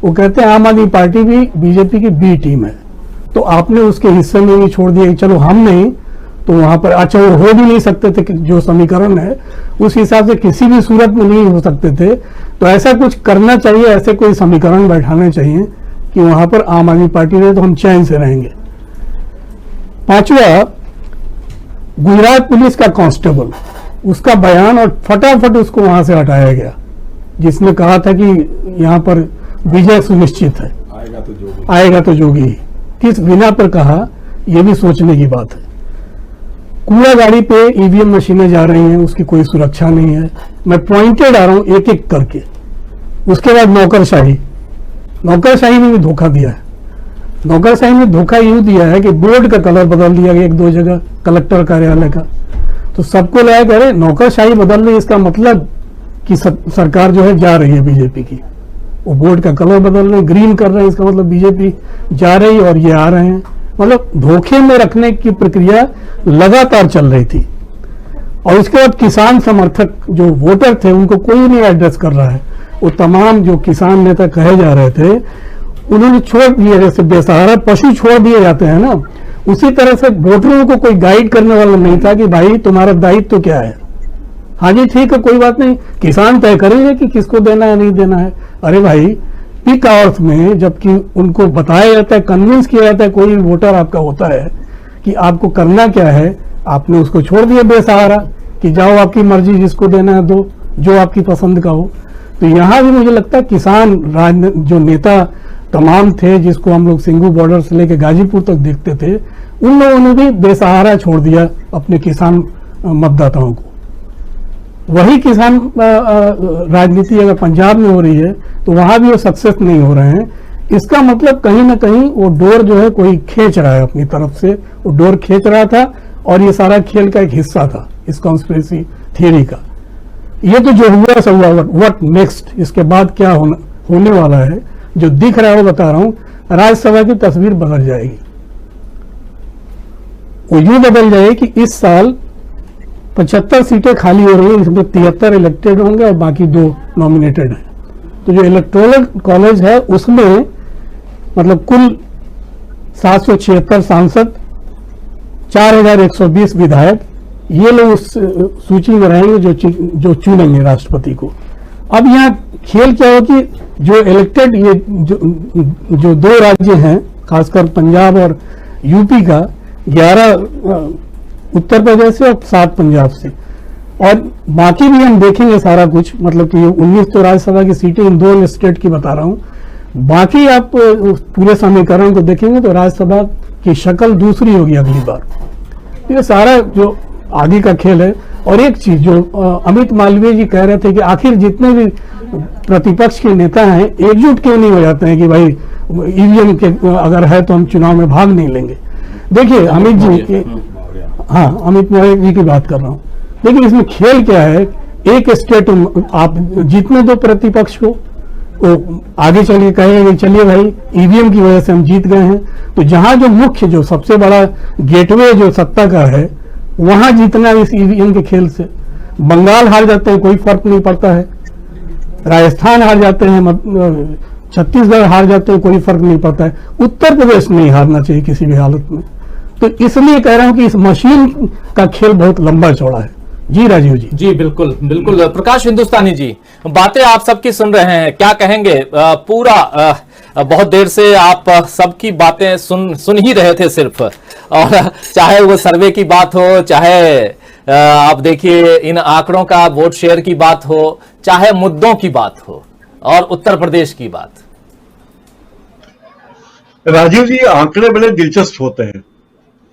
Speaker 7: वो कहते हैं आम आदमी पार्टी भी बीजेपी की बी टीम है, तो आपने उसके हिस्से में भी छोड़ दिया कि चलो हम नहीं तो वहां पर अच्छा वो हो भी नहीं सकते थे कि जो समीकरण है उस हिसाब से किसी भी सूरत में नहीं हो सकते थे। तो ऐसा कुछ करना चाहिए, ऐसे कोई समीकरण बैठाने चाहिए कि वहां पर आम आदमी पार्टी रहे तो हम चैन से रहेंगे। 5वां, गुजरात पुलिस का कांस्टेबल, उसका बयान और फटाफट उसको वहां से हटाया गया, जिसने कहा था कि यहां पर विजय सुनिश्चित है, आएगा तो जोगी। किस बिना पर कहा, यह भी सोचने की बात है। कूड़ा गाड़ी पे ईवीएम मशीनें जा रही हैं, उसकी कोई सुरक्षा नहीं है। मैं पॉइंटेड आ रहा हूं एक एक करके। उसके बाद नौकरशाही, नौकरशाही में भी धोखा दिया है। नौकरशाही में धोखा यूं दिया है कि बोर्ड का कलर बदल दिया गया 1-2 जगह कलेक्टर कार्यालय का, तो सबको लगा कि अरे नौकरशाही बदल रही, इसका मतलब कि सरकार जो है जा रही है बीजेपी की। वो बोर्ड का कलर बदल रहे, ग्रीन कर रहे हैं, इसका मतलब बीजेपी जा रही और ये आ रहे हैं। मतलब धोखे में रखने की प्रक्रिया लगातार चल रही थी। और उसके बाद किसान समर्थक जो वोटर थे उनको कोई नहीं एड्रेस कर रहा है। वो तमाम जो किसान नेता कहे जा रहे थे उन्होंने छोड़ दिए, जैसे बेसहारा पशु छोड़ दिए जाते हैं ना, उसी तरह से वोटरों को कोई गाइड करने वाला नहीं था कि भाई तुम्हारा दायित्व तो क्या है। हाँ जी ठीक है, कोई बात नहीं, किसान तय करेंगे कि किसको देना है नहीं देना है। अरे भाई पीक आवर्स में जबकि उनको बताया जाता है, कन्विंस किया जाता है, कोई भी वोटर आपका होता है कि आपको करना क्या है, आपने उसको छोड़ दिया बेसहारा कि जाओ आपकी मर्जी, जिसको देना है दो, जो आपकी पसंद का हो। तो यहाँ भी मुझे लगता है किसान जो नेता तमाम थे, जिसको हम लोग सिंगू बॉर्डर से लेकर गाजीपुर तक देखते थे, उन लोगों ने भी बेसहारा छोड़ दिया अपने किसान मतदाताओं को। वही किसान राजनीति अगर पंजाब में हो रही है तो वहां भी वो सक्सेस नहीं हो रहे हैं। इसका मतलब कहीं ना कहीं वो डोर जो है कोई खींच रहा है अपनी तरफ से, वो डोर खींच रहा था और ये सारा खेल का एक हिस्सा था इस कॉन्स्पिरेसी थियरी का। ये तो जो हुआ सब हुआ, व्हाट नेक्स्ट, इसके बाद क्या होने वाला है जो दिख रहा है वो बता रहा हूं। राज्यसभा की तस्वीर बदल जाएगी। वो यूं बदल जाएगी कि इस साल 75 सीटें खाली हो रही हैं, इसमें 73 इलेक्टेड होंगे और बाकी 2 नॉमिनेटेड हैं। तो जो इलेक्टोरल कॉलेज है उसमें मतलब कुल 776 सांसद, 4120 विधायक, ये लोग उस सूची में रहेंगे जो चुनेंगे राष्ट्रपति को। अब यहाँ खेल क्या हो कि जो इलेक्टेड ये जो 2 राज्य हैं, खासकर पंजाब और यूपी का, 11 उत्तर प्रदेश से और 7 पंजाब से, और बाकी भी हम देखेंगे सारा कुछ, मतलब कि 19 तो राज्यसभा की सीटें इन 2 स्टेट की बता रहा हूं। बाकी आप पूरे समीकरण को देखेंगे तो राज्यसभा की शक्ल दूसरी होगी अगली बार। ये सारा जो आगे का खेल है। और एक चीज जो अमित मालवीय जी कह रहे थे कि आखिर जितने भी प्रतिपक्ष के नेता हैं एकजुट क्यों नहीं हो जाते हैं कि भाई ईवीएम के अगर है तो हम चुनाव में भाग नहीं लेंगे। देखिए अमित जी, हाँ अमित मालवीय जी की बात कर रहा हूँ। लेकिन इसमें खेल क्या है, एक स्टेट आप जीतने दो प्रतिपक्ष को, वो आगे चलिए कहेंगे चलिए भाई ईवीएम की वजह से हम जीत गए हैं। तो जहां जो मुख्य जो सबसे बड़ा गेटवे जो सत्ता का है वहां जीतना इस ईवीएम के खेल से। बंगाल हार जाते हैं कोई फर्क नहीं पड़ता है, राजस्थान हार जाते हैं, छत्तीसगढ़ हार जाते हैं कोई फर्क नहीं पड़ता है, उत्तर प्रदेश नहीं हारना चाहिए किसी भी हालत में। तो इसलिए कह रहा हूं कि इस मशीन का खेल बहुत लंबा चौड़ा है। जी राजीव जी।
Speaker 1: जी बिल्कुल बिल्कुल। प्रकाश हिंदुस्तानी जी, बातें आप सबकी सुन रहे हैं, क्या कहेंगे? बहुत देर से आप सबकी बातें सुन ही रहे थे सिर्फ, और चाहे वो सर्वे की बात हो, चाहे आप देखिए इन आंकड़ों का वोट शेयर की बात हो, चाहे मुद्दों की बात हो, और उत्तर प्रदेश की बात।
Speaker 8: राजीव जी, आंकड़े बड़े दिलचस्प होते हैं।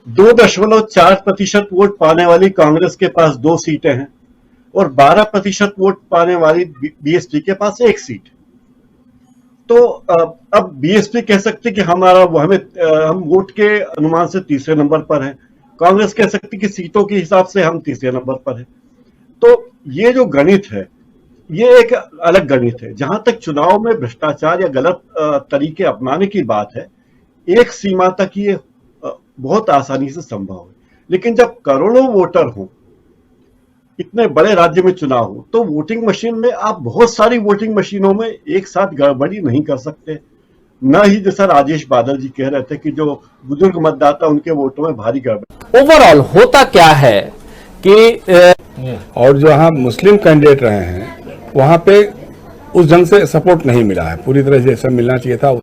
Speaker 8: 2.4% वोट पाने वाली कांग्रेस के पास 2 सीटें हैं और 12% वोट पाने वाली बीएसपी के पास 1 सीट। तो अब बीएसपी कह सकती कि हम वोट के अनुमान से तीसरे नंबर पर हैं, कांग्रेस कह सकती कि सीटों के हिसाब से हम तीसरे नंबर पर हैं। तो ये जो गणित है ये एक अलग गणित है। जहां तक चुनाव में भ्रष्टाचार या गलत तरीके अपनाने की बात है, एक सीमा तक ये बहुत आसानी से संभव है। लेकिन जब करोड़ों वोटर हों, इतने बड़े राज्य में चुनाव हो, तो वोटिंग मशीन में आप बहुत सारी वोटिंग मशीनों में एक साथ गड़बड़ी नहीं कर सकते। न ही जैसा राजेश बादल जी कह रहे थे कि जो बुजुर्ग मतदाता उनके वोटों में भारी गड़बड़ी।
Speaker 1: ओवरऑल होता क्या है कि
Speaker 5: और जो यहाँ मुस्लिम कैंडिडेट रहे हैं वहां पे उस ढंग से सपोर्ट नहीं मिला है, पूरी तरह से जैसा मिलना चाहिए था।